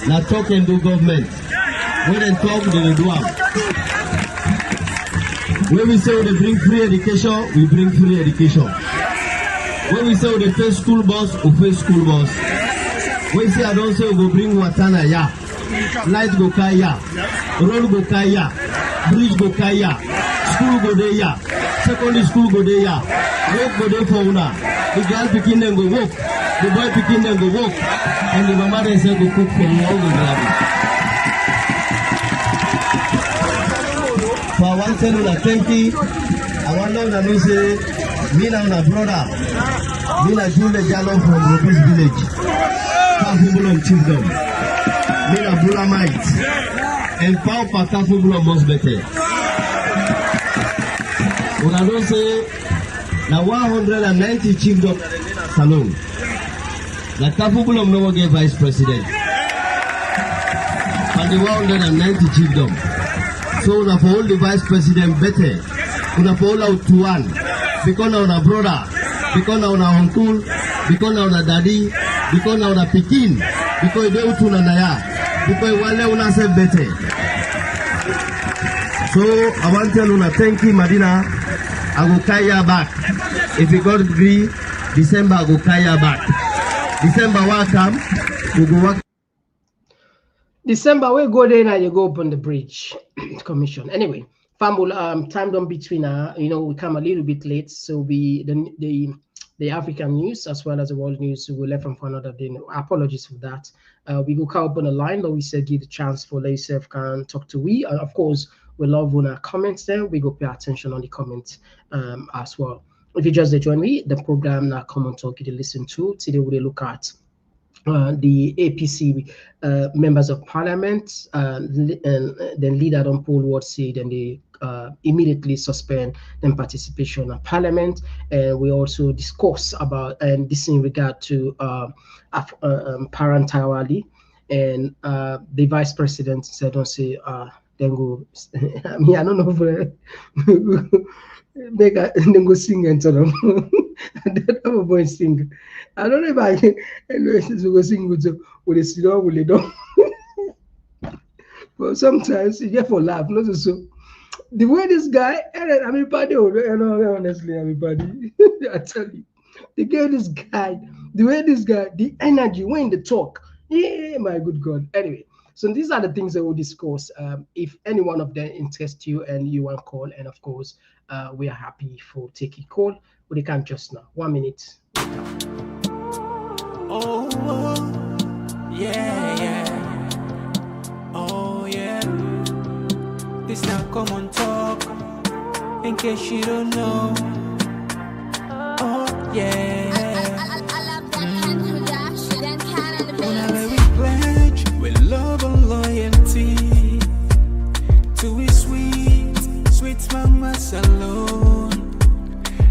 na talk and do government. When they talk, they do am. When we say they bring free education, we bring free education. When we say they pay school bus, we pay school bus. When we say I don't say we bring water na ya, light go kaya, road go kaya, bridge go kaya, school go there ya. Secondary school go there, work go there for una. The girl picking them go work, the boy picking them go work, and the mama they say go cook for you all go grab it. So I want to tell you that thank you. I want to know say me and my brother, me and Juldeh Jalloh from Robis village, Kafubulum Chiefdom, me and Bulamite, and Papa Kafubulum most better. When I don't say, now 190 chiefdom salon. The Kafubulum no get vice president. And the 190 chiefdom. So we have all the vice president better. We have all out to one. Because now our brother, because now our uncle, because now our daddy, because now our pikin, because they do to naya, because wale una say better. So I want to tell you thank you, Medina. I go kaya back. If you God agree, December I go kaya back. December welcome, we go work. December we go there and you go open the bridge commission. Anyway, Fambul, time done between we come a little bit late, so we the African news as well as the world news we left from for another day. Apologies for that. We go come up on the line, but we said give the chance for yourself can talk to we. Of course, we love when our comments there. We go pay attention on the comments as well. If you just join me, the program now Komon-Tok you listen to. Today we look at the APC members of parliament and then leader on poll what said and they immediately suspend their participation in parliament. And we also discuss about and this in regard to parental and the vice president said don't say then go I mean I don't know if then go sing and tell them that I'm a boy sing. I don't know if I can go sing with the sit down with it. But sometimes you get for laugh, not so. The way this guy, everybody, honestly, everybody, I tell you, the way this guy, the energy when they talk, yeah, my good God. Anyway, So these are the things that we'll discuss. If any one of them interests you and you want to call, and of course, we are happy for taking call. We can just now. 1 minute. Oh, yeah. Oh, yeah. This now Komon-Tok. In case you don't know. Oh, yeah. We pledge with love and loyalty to his sweet mama salon.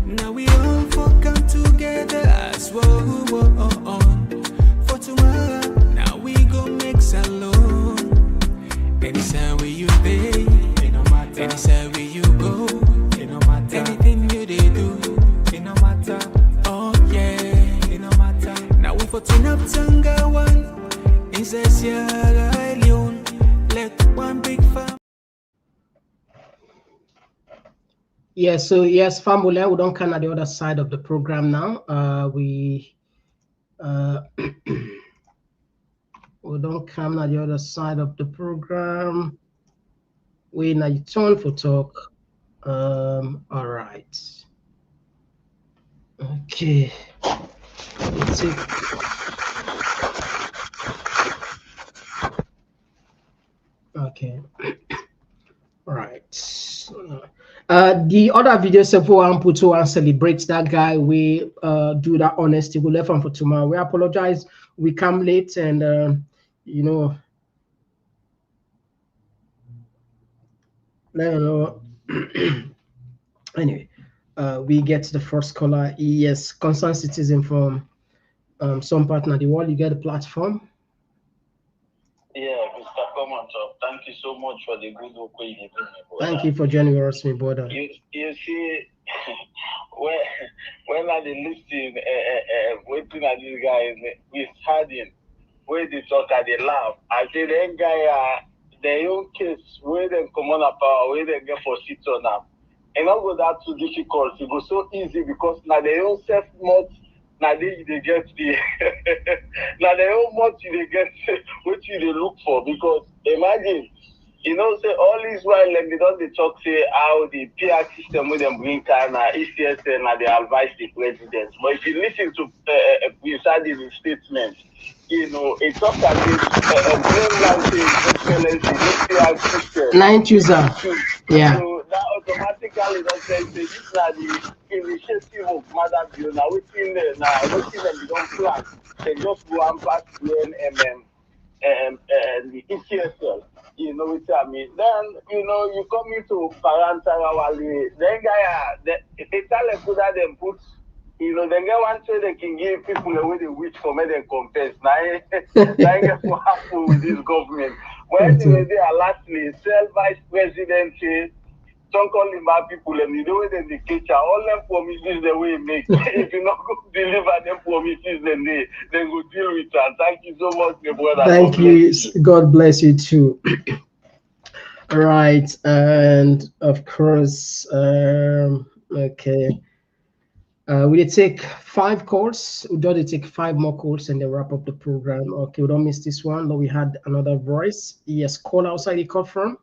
Now we all come together as one for tomorrow. Now we go make salon. Anytime where you stay, anytime where you go, anything you they do, it no matter. Oh yeah, it no matter. Now we for turn up Tanga one. Let one big fam. Yes, so yes, family, we don't come at the other side of the program now. We don't come at the other side of the program. We now turn for talk. All right. Okay. Let's see. Okay. All right. The other video for one put and celebrate that guy. We do that honesty. We left on for tomorrow. We apologize. We come late and you know, anyway, we get the first caller. Yes, concerned citizen from some partner of the world. You get a platform. Yeah, Mr. Komon-Tok, thank you so much for the good work you did. Thank you for joining us, my brother. You see, when I listen, waiting at this guy with Harding, where they talk at the laugh, I say that guy, their own case, where they come on power, where they get for sit on them. And not go that too difficult. It go so easy because now their own self-mode. Now they get the now they don't want you to get what you they look for, because imagine, you know, say all this while they don't talk say how the PR system with them bring kind of ECS and they advise the president. But if you listen to President's statement, you know, it talks about plain language, excellency, system. 9 user. Yeah. So that automatically does say this is the initiative of Mother Bill. Now within them we don't plan. They just go and pass the ECSL. You know what I mean? Then you know you come into Parliamentary. Then they tell them put. You know, they get one say they can give people away the wish for me they confess. Now get what happen with this government. When they are lastly vice presidency. Don't call him bad people, and you know when they catch all them promises the way make. If you not go deliver them promises, then they go deal with that. Thank you so much, my brother. Thank you. God bless you too. All right, and of course, okay. We take 5 calls. We don't take 5 more calls and then wrap up the program. Okay, we don't miss this one. But we had another voice. Yes, call outside the call from.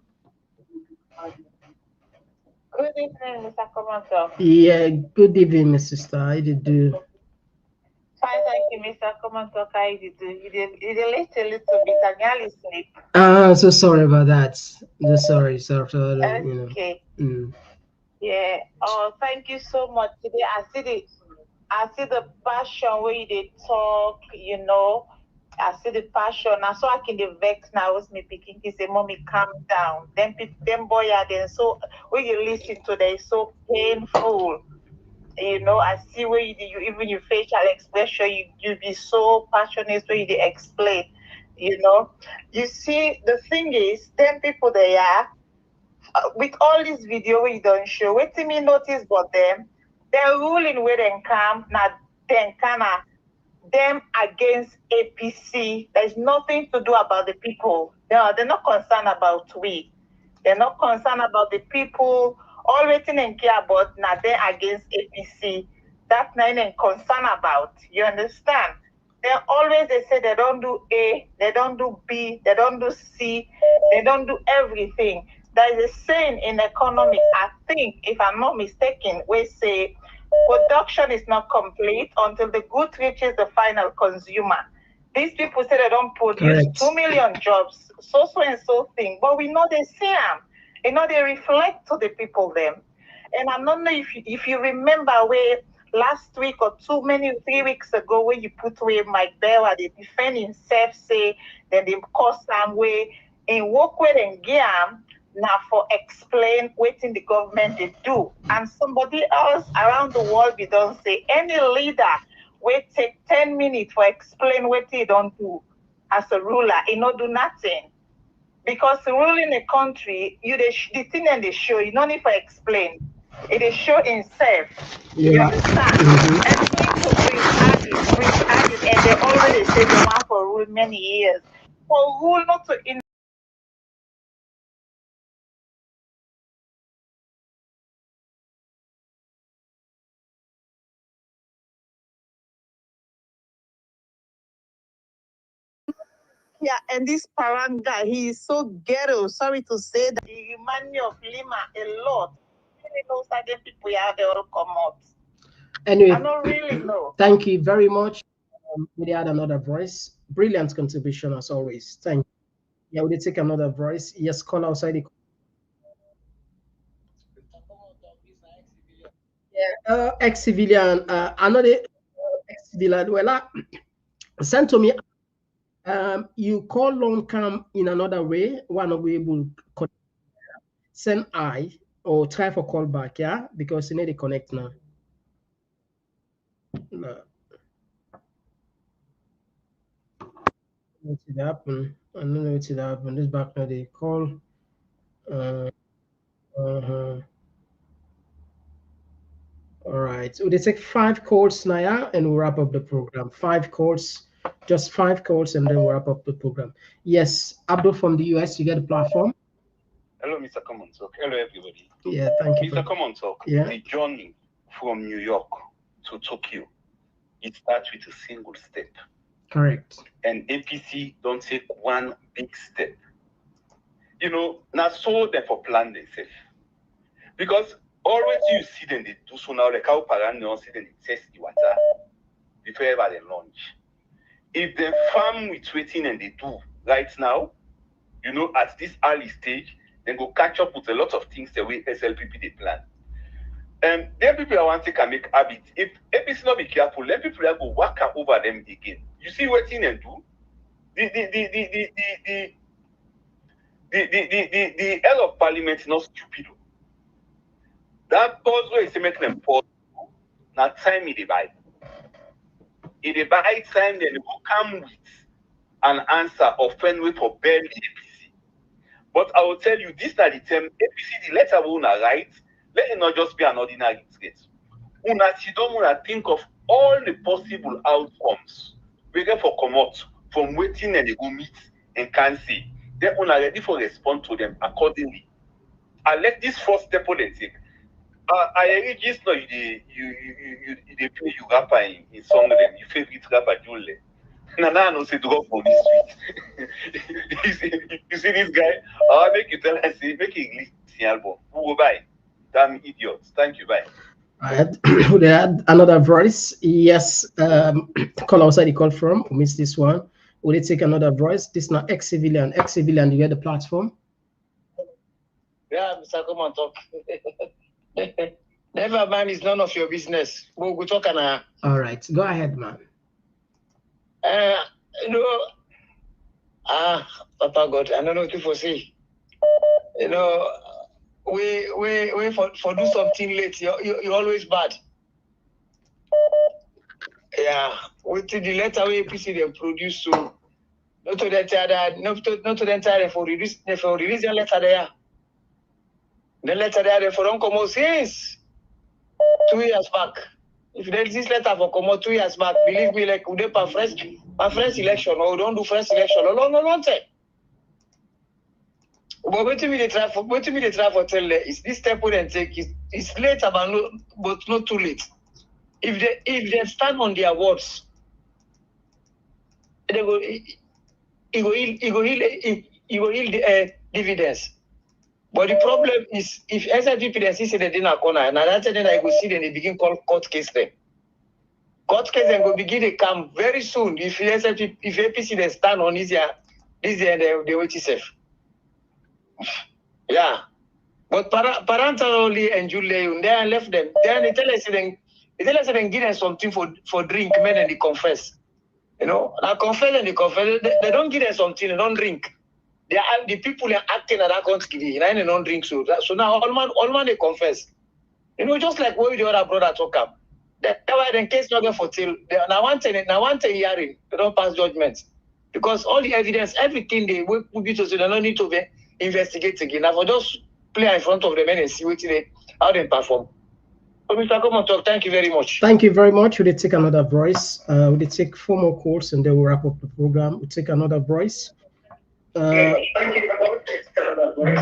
Good evening, Mr. Komon-Tok. Yeah, good evening, my sister. How did you do? Fine, thank you, Mr. Komon-Tok. How did you do? You did late a little bit. I nearly sleep. So sorry about that. Sorry, Okay. You know. Yeah. Oh, thank you so much. Today I see the passion where they talk, you know. I see the passion. I saw I can the vex now was me picking. He say, "Mommy, calm down." Then them boy are then so when you listen to them, it's so painful. You know, I see where you even your facial expression, you be so passionate where you explain. You know, you see the thing is, them people they are with all this video where you don't show. Wait till me notice, but they're ruling where they come now. Then kinda them against APC. There's nothing to do about the people. They're not concerned about we. They're not concerned about the people. All waiting and care about now they're against APC. That's not even concerned about. You understand? they say they don't do A, they don't do B, they don't do C, they don't do everything. There is a saying in economics, I think, if I'm not mistaken, we say production is not complete until the good reaches the final consumer. These people say they don't produce 2 million jobs, so and so thing, but we know they see them. You know, they reflect to the people then. And I don't know if you remember where last week or 3 weeks ago, when you put away Mike Bell, they defend himself, say that they cause some way in work with and game now for explain what in the government they do. And somebody else around the world, we don't say any leader will take 10 minutes for explain what he don't do as a ruler, he not do nothing. Because ruling a country, the thing and they show, you don't need to explain. It is show himself. Yeah. You understand? And people bring and they already say they want for rule many years. For rule not to yeah, and this Parang guy, he is so ghetto. Sorry to say that he reminds me of Lima a lot. I really know certain people here, they all come out. Anyway, I don't really know. Thank you very much. We had another voice. Brilliant contribution as always. Thank you. Yeah, we did take another voice. Yes, call outside the. Yeah, ex-civilian. Another ex-civilian. Well, sent to me. You call long cam in another way. One of we able send I or try for call back. Yeah, because you need to connect now. No. What did happen? I don't know what did happen. This back now they call. All right. So they take 5 calls now and we'll wrap up the program. 5 calls, just 5 calls, and then we'll wrap up the program. Yes, Abdul from the US, you get the platform. Hello, Mr. Komon-Tok. Hello, everybody. Yeah, thank you. Mr. Komon-Tok, the journey from New York to Tokyo, it starts with a single step. Correct. And APC don't take one big step. You know, now so they for plan themselves. Because always you see them, they do so now, like how Paran don't see them, they test the water before ever they launch. If they farm with waiting and they do right now, you know, at this early stage, they go catch up with a lot of things the way SLPP they plan. Then people want to make habit. If APC not be careful, then people go work over them again. You see what thing and do? The head of parliament is not stupid. That pause where is make them pause. Now time it buy. If they buy time, then they will come with an answer offend with for barely APC. But I will tell you, this is the term APC, the letter will not write. Let it not just be an ordinary threat. Una don't want to think of all the possible outcomes. We get for come out from waiting and they go meet and can see. Then una ready for respond to them accordingly. I let this first step on them take. I just know you play you rapper in song them. Your favorite rapper Juldeh. Now no say to go for this street. you see this guy? I'll make you tell us make it listen album. Who will buy? Damn idiots. Thank you. Bye. They had another voice. Yes, call outside the call from. We missed this one. Will they take another voice? This is not ex-civilian. Ex-civilian, you get the platform. Yeah, Mr. Komon-Tok. Never mind, it's none of your business. We'll talk now. All right, go ahead, man. You know, Papa God, I don't know what to say. You know, we for do something late. You're always bad. Yeah, with the letter we APC they produce so not to the entire for release the letter there. The letter there for don't come out since 2 years back. If there is this letter for come out 2 years back, believe me, like we do my first election or we don't do first election. No time. But what me they try for tell is this step we then take is late but not too late. If they stand on their words, they go yield dividends. But the problem is if SIP they say they didn't corner, and that's then I go see then they begin call court case them. Court case then go begin to come very soon. If APC they stand on this year they wait safe. Yeah. But parental and Juldeh, they left them. They tell us they give them something for drink, men and they confess. You know, now confess and they confess. They don't give them something, they don't drink. They are the people are acting at that country, and they don't drink. So now all man they confess. You know, just like what the other brother talk up. That's why the case not get for till. Now one hearing, they don't pass judgment. Because all the evidence, everything they will be to say they don't need to investigate again. Now for just play in front of them and see how they perform. So Mr. Komon-Tok, thank you very much. Thank you very much. We'll take another voice. We'll take 4 more calls and then we'll wrap up the program. We'll take another voice.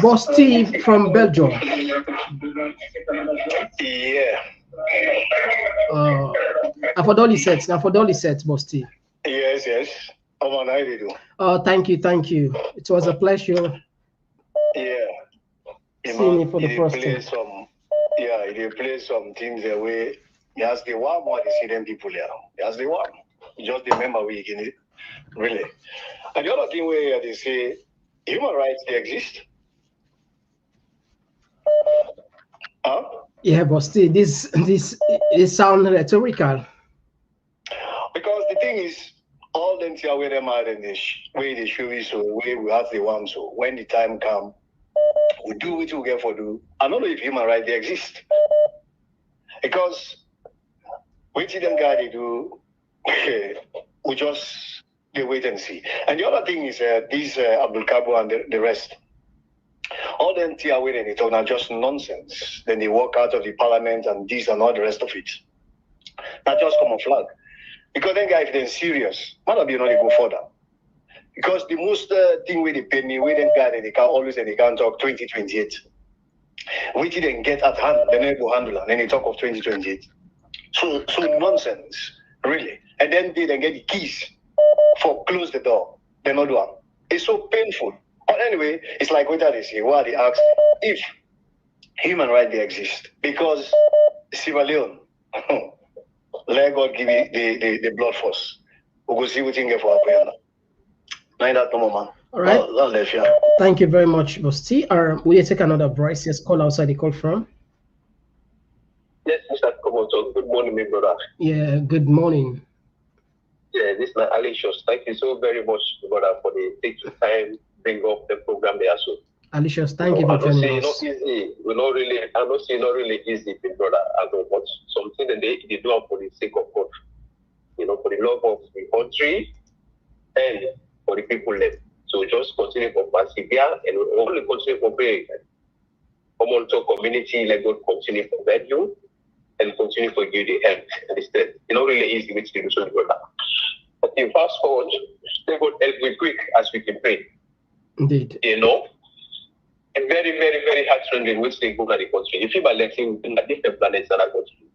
Boss Steve from Belgium. Yeah. Afodoli sets, Boss Steve. Yes. How am I do? Thank you. It was a pleasure. Yeah. Seeing you for the first time. They play some things the way you ask the one more they see them people here. You ask the one. You just remember we can really. And the other thing where they say human rights they exist. Huh? Yeah, but still this sound rhetorical. Because the thing is, all them see where them are and where they show is so where we have the one so when the time come, we do what we get for do. I don't know if human rights they exist. Because we see them guys they do we just they wait and see. And the other thing is these Abdul Kabo and the rest. All them tea away and they talk now just nonsense. Then they walk out of the parliament and this and all the rest of it. Not just come on flag. Because then guys, if they're serious, might be not go further. Because the most thing where they pay me, where them guys they can't always and they can't talk 2028. We didn't get at hand, they never go handle and then they talk of 2028. So nonsense, really. And then they then get the keys for close the door. They're not doing. It's so painful. But anyway, it's like what they say, why they ask if human rights they exist. Because Sierra Leone, let God give you the blood force. We'll go see what you can get for our Neither no man. All right. Thank you very much, Bosti. Will you take another voice? Yes, call outside the call from. Yes, Mr. Komon-Tok. Good morning, my brother. Yeah, good morning. Yeah, this is Alicious. Thank you so very much, brother, for the take the time bring up the program there. So Alicious, thank you for joining us. Not easy. I don't say not really easy, big brother. I know, but something that they do for the sake of God. You know, for the love of the country and for the people there. So just continue to persevere and only continue to pray. Komon-Tok community, let God continue to guide you and continue to give the help and the strength. It's not really easy with you, so brother. But in fast forward, let God help me quick as we can pray. Indeed. You know, and very, very, very hard trending which they go to the country. If you are letting in a different planets than a country,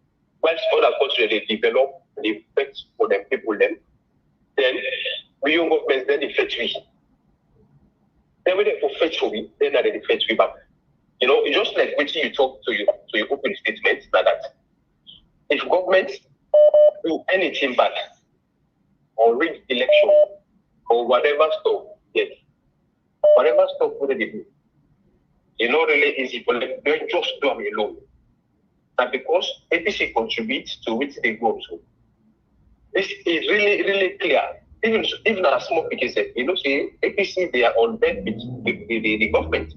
whilst other countries they develop the effects for them people then we young governments then they fetch we. Then when they fetch for me, then they fetch we back. You know, it's just like when you talk to your open statements like that. If government do anything bad or rig election or whatever stuff, yes. Whatever stuff what they do, it's not really easy for them. They just do them alone. And because APC contributes to which they go to. This is really, really clear. Even a small case, you know, see, APC they are on bed with the government.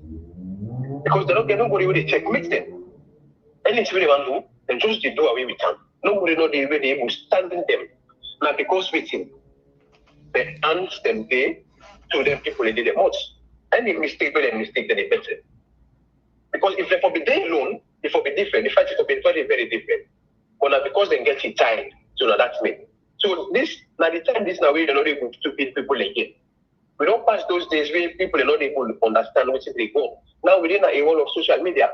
Because they're not getting nobody with the checkmate them. Anything they want to do, they just do away with them. Nobody know they really able to stand them. Now because waiting, they hands them there to them people they did the most. Any mistake, then they better. Because if they for be there alone, it will be different. The fight will be very, very different. But now because they get it tied, so now that's me. So this now the time this now we're not able to beat people again. We don't pass those days where people are not able to understand what they go. Now within a world of social media,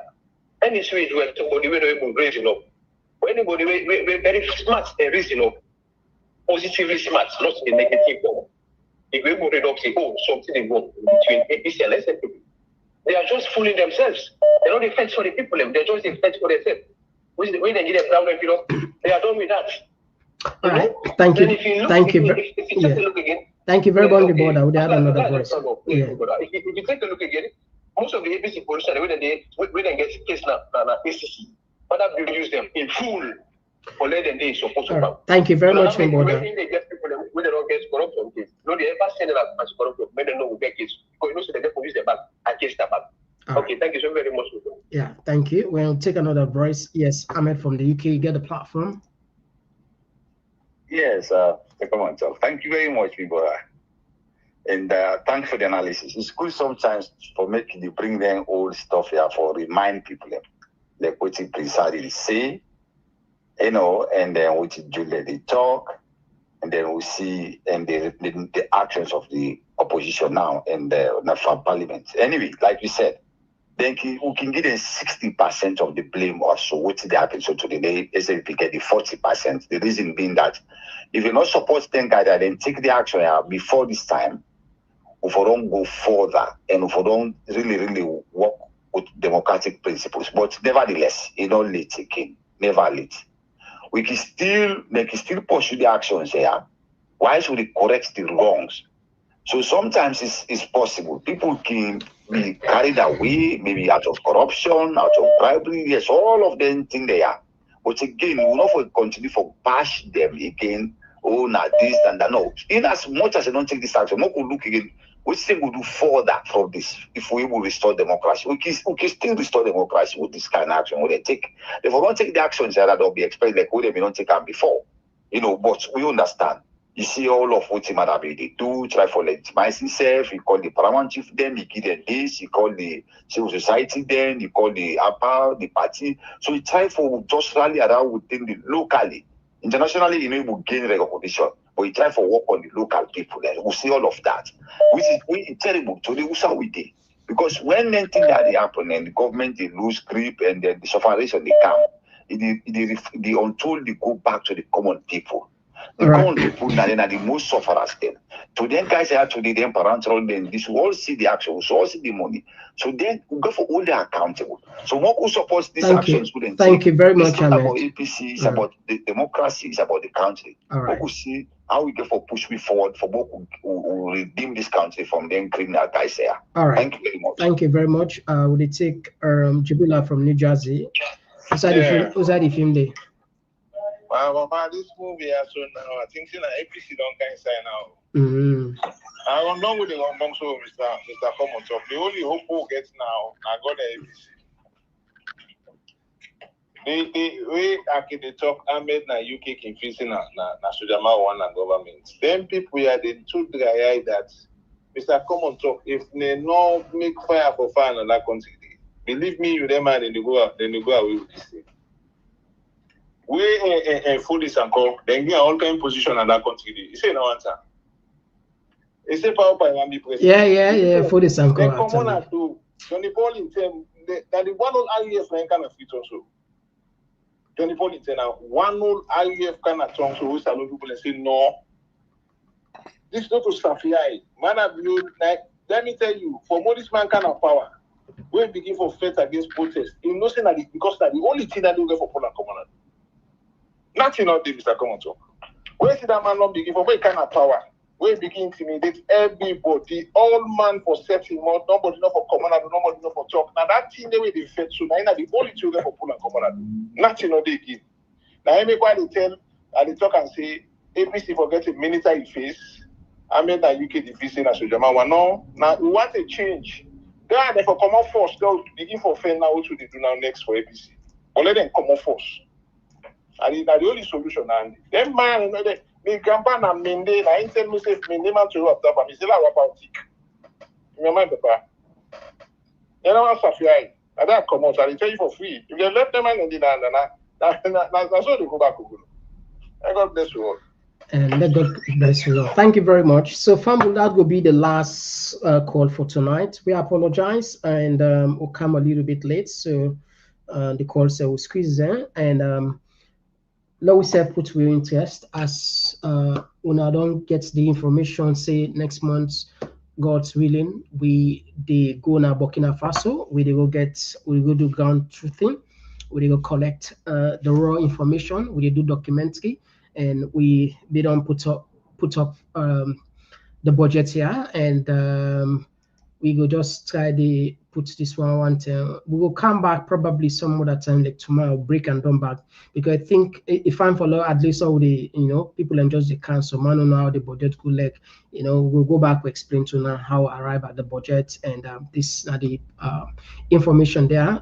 any switch where somebody will not able to raise up. Or anybody very smart and reason up. Positively smart, not the negative one. If we would up say, oh, something is wrong between APC and SNP, they are just fooling themselves. They're not the fence for the people, they're just the fence for themselves. When they need a problem, they are done with that. All right, thank you. Thank you. Thank you very much, brother. We had another voice. Yeah. If you take a look again, most of the APC politicians, when they get case now, ACC, but that use them in full for let them they supposed to come. Thank you very much, my brother. When they get people when they don't get corruption case, no, they ever send them as corruption, when they know we get case, because you know so they police them back and case them back. Okay, thank you so very much. Yeah, thank you. We'll take another voice. Yes, Ahmed from the UK, you get the platform. Yes, Komon-Tok. Thank you very much, brother. And thanks for the analysis. It's good sometimes for making you bring them old stuff here for remind people like what it precisely say, you know, and then what it Juldeh they talk, and then we see and the actions of the opposition now in the parliament. Anyway, like you said, then we can get 60% of the blame or so what did happen. So today, SNP get the 40%. The reason being that if you not support them guys, then take the action before this time, if we don't go further and if we don't really work with democratic principles. But nevertheless, it don't late again. Never late. We can still pursue the actions here. Why should we correct the wrongs? So sometimes it's possible. People can be carried away, maybe out of corruption, out of bribery. Yes, all of them think they are. But again, we will not continue to bash them again. Oh, not this and that. No. In as much as they don't take this action, we could look again. We still will do further from this if we will restore democracy. We can still restore democracy with this kind of action. If we don't take the actions that don't be expected, like we don't take them before. You know, but we understand. You see all of what they do, try for legitimize himself, he call the Parliamentary them, he give them this, he call the civil society then, he call the APA, the party. So he try for just rally around within the locally. Internationally, you know, he will gain recognition, but he try for work on the local people. And we see all of that. Which is terrible. Today, we saw we did. Because when anything that they happen and the government they lose grip and then the sufferation they come, they untold they go back to the common people. The common people that are the most sufferers then. To them guys are today, them parental then this will all see the action, we all see the money. So then we go for all the accountable. So what who supports these actions wouldn't thank you very much, it's not about APC, it's about the democracy, it's about the country. What we see how we get for push me forward for what who redeem this country from them criminal guys here. All right. Thank you very much. Thank you very much. Will they take Jabila from New Jersey? Who's that the film day? Well, this movie so now I think APC don't kind of sign out. I don't know with the wrong so Mr. Komon-Tok. The only hope we'll get now, I got the APC. The way they talk Ahmed na UK can fix na Sujama one and government. Then people here they told the guy that Mr. Komon-Tok, if they no make fire for fire in another country, believe me, you them man then they go away with this thing. We full this and call, then get all kind of position in that country. You say no answer. You say power by one be president. Yeah, full this and call. Then come on and do. Johnny Paul in term that the one old IEF kind of fit also. Johnny Paul in term now one old IEF kind of tongue so we salute people and say no. This is not to Safia. Man have you like let me tell you, for more this man kind of power, we begin for fight against protest. You know saying that because that the only thing that they get for Poland common. Nothing not the Mr. Komon-Tok. Where see that man not begin for what kind of power? Where begin intimidate everybody, all man for setting more, nobody not for commonal, nobody not for talk. Now that thing the way they fed so now the only children for Poland commonal. Nothing not they give. Now I make why they tell and they talk and say APC forget a military face. I mean that UK division as Ojama one no. Now we want a change. They for common force, they'll begin for fair now what should they do now next for APC. Or let them common force. And that's the only solution. And then man, me grandpa na mende, na tell me say mende man to up top, and me say la about it. You mind, papa? You know what, Safia? I don't come out. I tell you for free. If you left them man in the land, that's all they go back to. God bless you all. And let God bless you all. Thank you very much. So, Fambu, that will be the last call for tonight. We apologize and we'll come a little bit late, so the call will squeeze in and. Let us say put your interest as when I don't get the information, say next month, God's willing, they go now Burkina Faso, we go do ground truthing, we go collect the raw information, we do documentary, and they don't put up the budget here, and we go just try to put this one time. We will come back probably some other time, like tomorrow, break and come back. Because I think if I'm follow at least all the people and just the council, man, know how the budget could like, we'll go back to explain to now how I arrive at the budget, and this are the information there.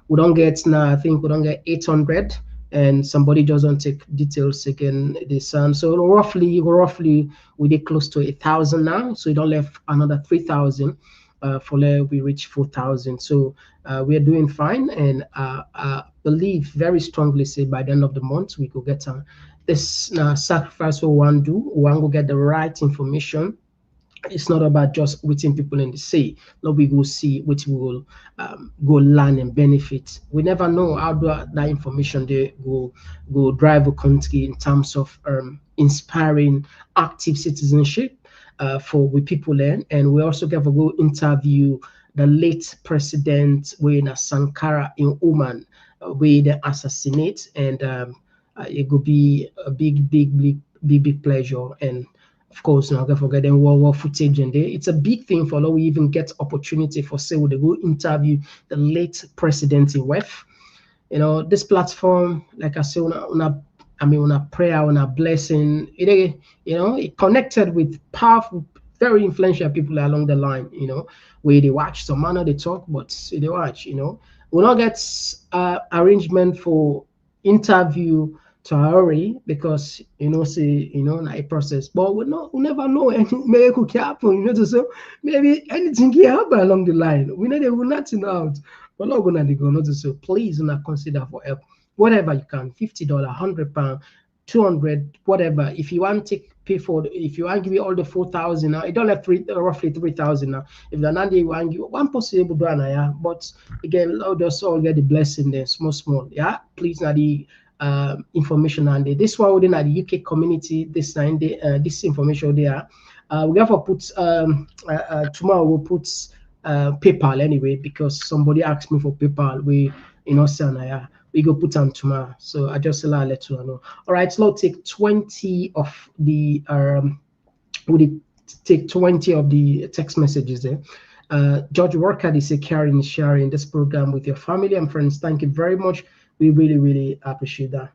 We don't get now, I think we don't get 800, and somebody just don't take details again this so roughly we did close to 1,000 now, so we don't left another 3,000 for we reach 4,000. So we are doing fine, and I believe very strongly say by the end of the month we could get this sacrifice we want to do. We want to get the right information. It's not about just waiting people in the sea. Lord, we go see which we will go learn and benefit. We never know how that information they go drive a country in terms of inspiring active citizenship for we people learn. And we also get to go interview the late president in Sankara in Oman, where they assassinate, and it could be a big pleasure. And of course, now don't forget them war footage and there. It's a big thing for we even get opportunity for say they go interview the late president in WEF. This platform, like I say, on a prayer, on a blessing, it connected with powerful, very influential people along the line, where they watch some manner they talk, but they watch, we not get arrangement for interview to hurry because say na a process, but we never know any miracle can happen, so maybe anything can happen along the line. We know they will not know out, but not gonna go not so please not consider for help whatever you can, $50, £100, 200, whatever. If you want to pay for, if you want to give you all the 4,000 now, it don't have roughly 3,000 now. If the Nandi you want to give one possible do yeah, but again, Lord us all get the blessing there, small, yeah. Please now the information and this one within the UK community, this time this information there. We have to put tomorrow we'll put PayPal anyway because somebody asked me for PayPal. We say we go put them tomorrow. So I just let you know. All right, so let's take 20 of the take 20 of the text messages there. George Worker is sharing this program with your family and friends. Thank you very much. We really appreciate that.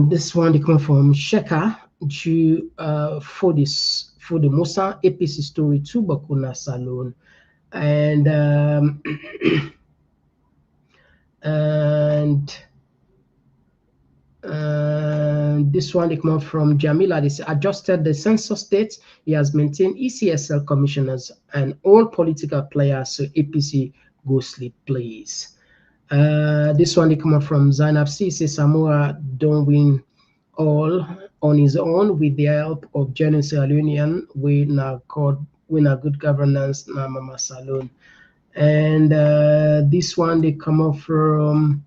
This one they come from Sheka for the Musa APC story to Bakuna Salon, and this one they come from Jamila. They say adjusted the census date. He has maintained ECSL commissioners and all political players. So APC go sleep, please. This one they come up from Zainab C. Says Samoa don't win all on his own with the help of Genesis Union. We now good governance na Mama Salon. And this one they come up from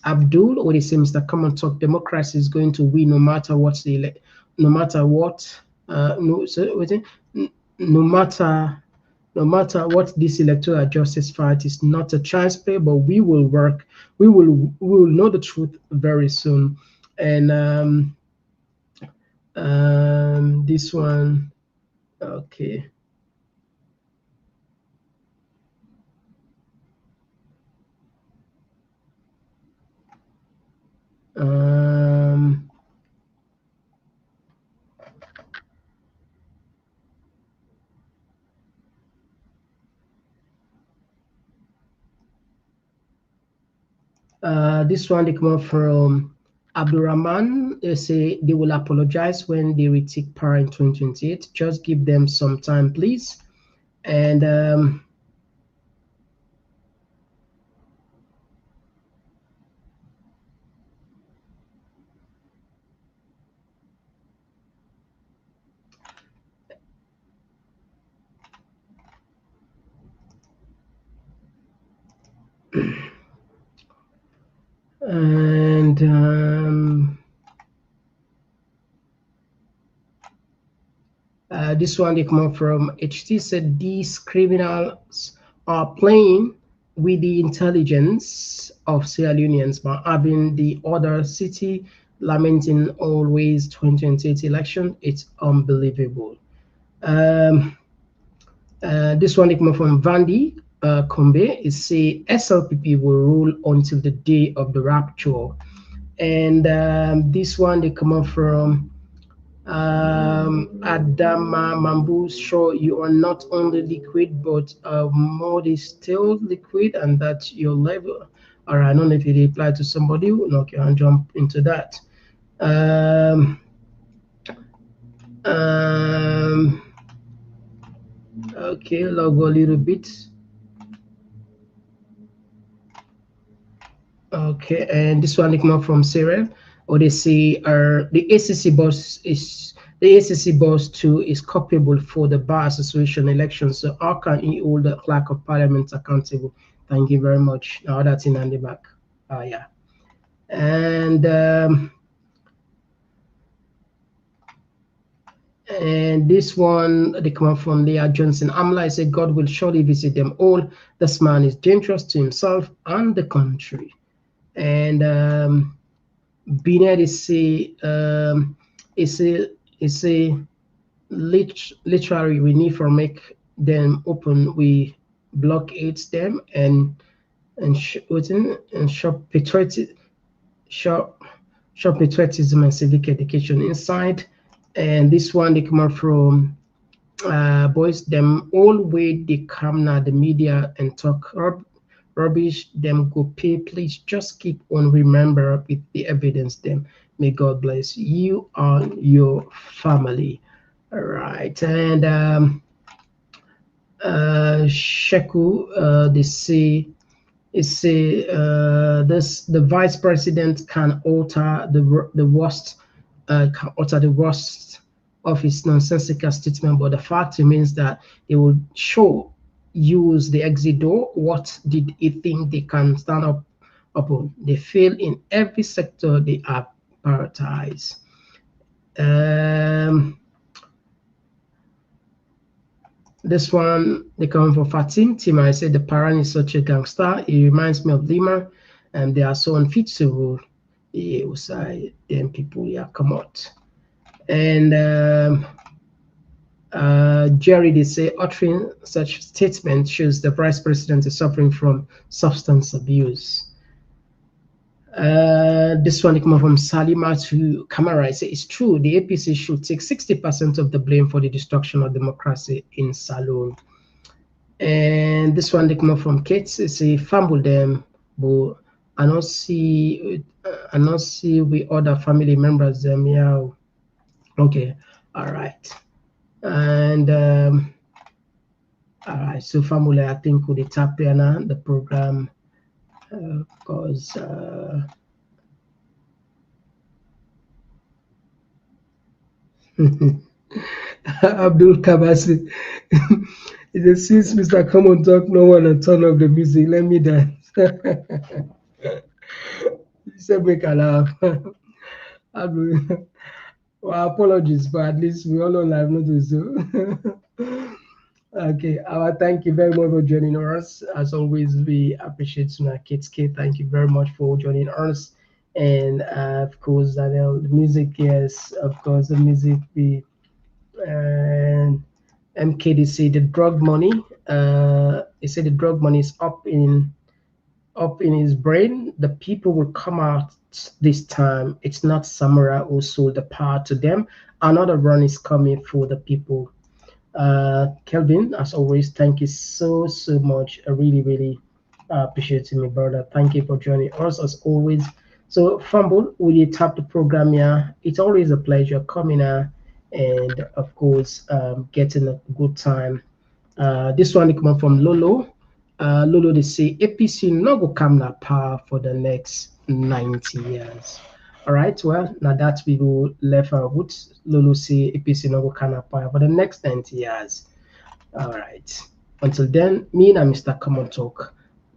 Abdul, or they say Mr. Komon-Tok, democracy is going to win no matter what no matter what this electoral justice fight is not a chance play, but we will work. We will know the truth very soon. And this one, okay. This one they come up from Abdurrahman. They say they will apologize when they retake power in 2028. Just give them some time, please. And And this one they come up from HT said these criminals are playing with the intelligence of Sierra Leoneans by having the other city lamenting always 2028 election. It's unbelievable. This one they come up from Vandy Kombe. It say SLPP will rule until the day of the rapture. And this one they come up from Adama Mambu. Sure, you are not only liquid but more is still liquid, and that's your level. All right, I don't know if it applied to somebody who can jump into that. Okay, log a little bit. Okay, and this one come up from Cyril. Or they say the ACC boss too is culpable for the bar association election. So how can he hold the clerk of parliament accountable? Thank you very much. Now that's in on the back. Yeah. And this one, they come up from Leah Johnson. Amla said, God will surely visit them all. This man is dangerous to himself and the country. And Bined is a literally we need to make them open. We blockade them and shop patriotism and civic education inside. And this one they come out from boys them all way they come now the media and talk rubbish them go pay. Please just keep on remember with the evidence them. May God bless you and your family. All right. And Sheku they say the vice president can alter the worst of his nonsensical statement, but the fact remains that they will use the exit door. What did he think they can stand up upon? They fail in every sector they are prioritized. This one they come from Fatim Tima. I said the Paran is such a gangster. He reminds me of Lima, and they are so unfit to rule. Yeah, we say them people come out. And Jerry, they say uttering such statement shows the vice president is suffering from substance abuse. This one come from Salima to Kamara. I say it's true. The APC should take 60% of the blame for the destruction of democracy in Salone. And this one they come up from Kate. They say fumble them, but I don't see we other family members them. Yeah. Okay. All right. And all right. So family, I think with the tap here now the program. Because Abdul Kabasi it is since Mr. Komon-Tok no one and turn off the music, let me dance. He said make a laugh. Well, apologies, but at least we all on live notice. Okay, thank you very much for joining us. As always, we appreciate Kids K. Thank you very much for joining us. And of course, Daniel, the music, yes, of course, the music, the MKDC, the drug money. He said the drug money is up in his brain. The people will come out this time. It's not Samara who sold the power to them. Another run is coming for the people. Kelvin, as always, thank you so much. I really appreciate you, my brother. Thank you for joining us as always. So Fumble, we tap the program here. It's always a pleasure coming here and of course getting a good time. This one come up from Lolo. Lolo, they say APC no go come na power for the next 90 years. All right, well, now that we go left our roots, Lolo say APC no go come na power for the next 90 years. All right. Until then, me and Mr. Komon-Tok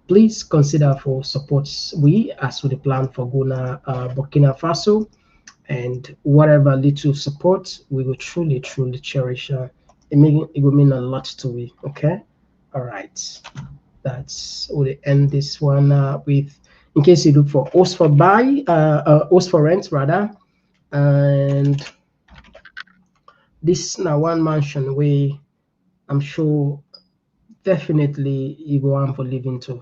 please consider for support we as we plan for Ghana, Burkina Faso, and whatever little support we will truly cherish. It will mean a lot to we. Okay, all right. That's we'll end this one with. In case you look for host for buy, host for rent rather, and this now one mansion where I'm sure definitely you go on for living too.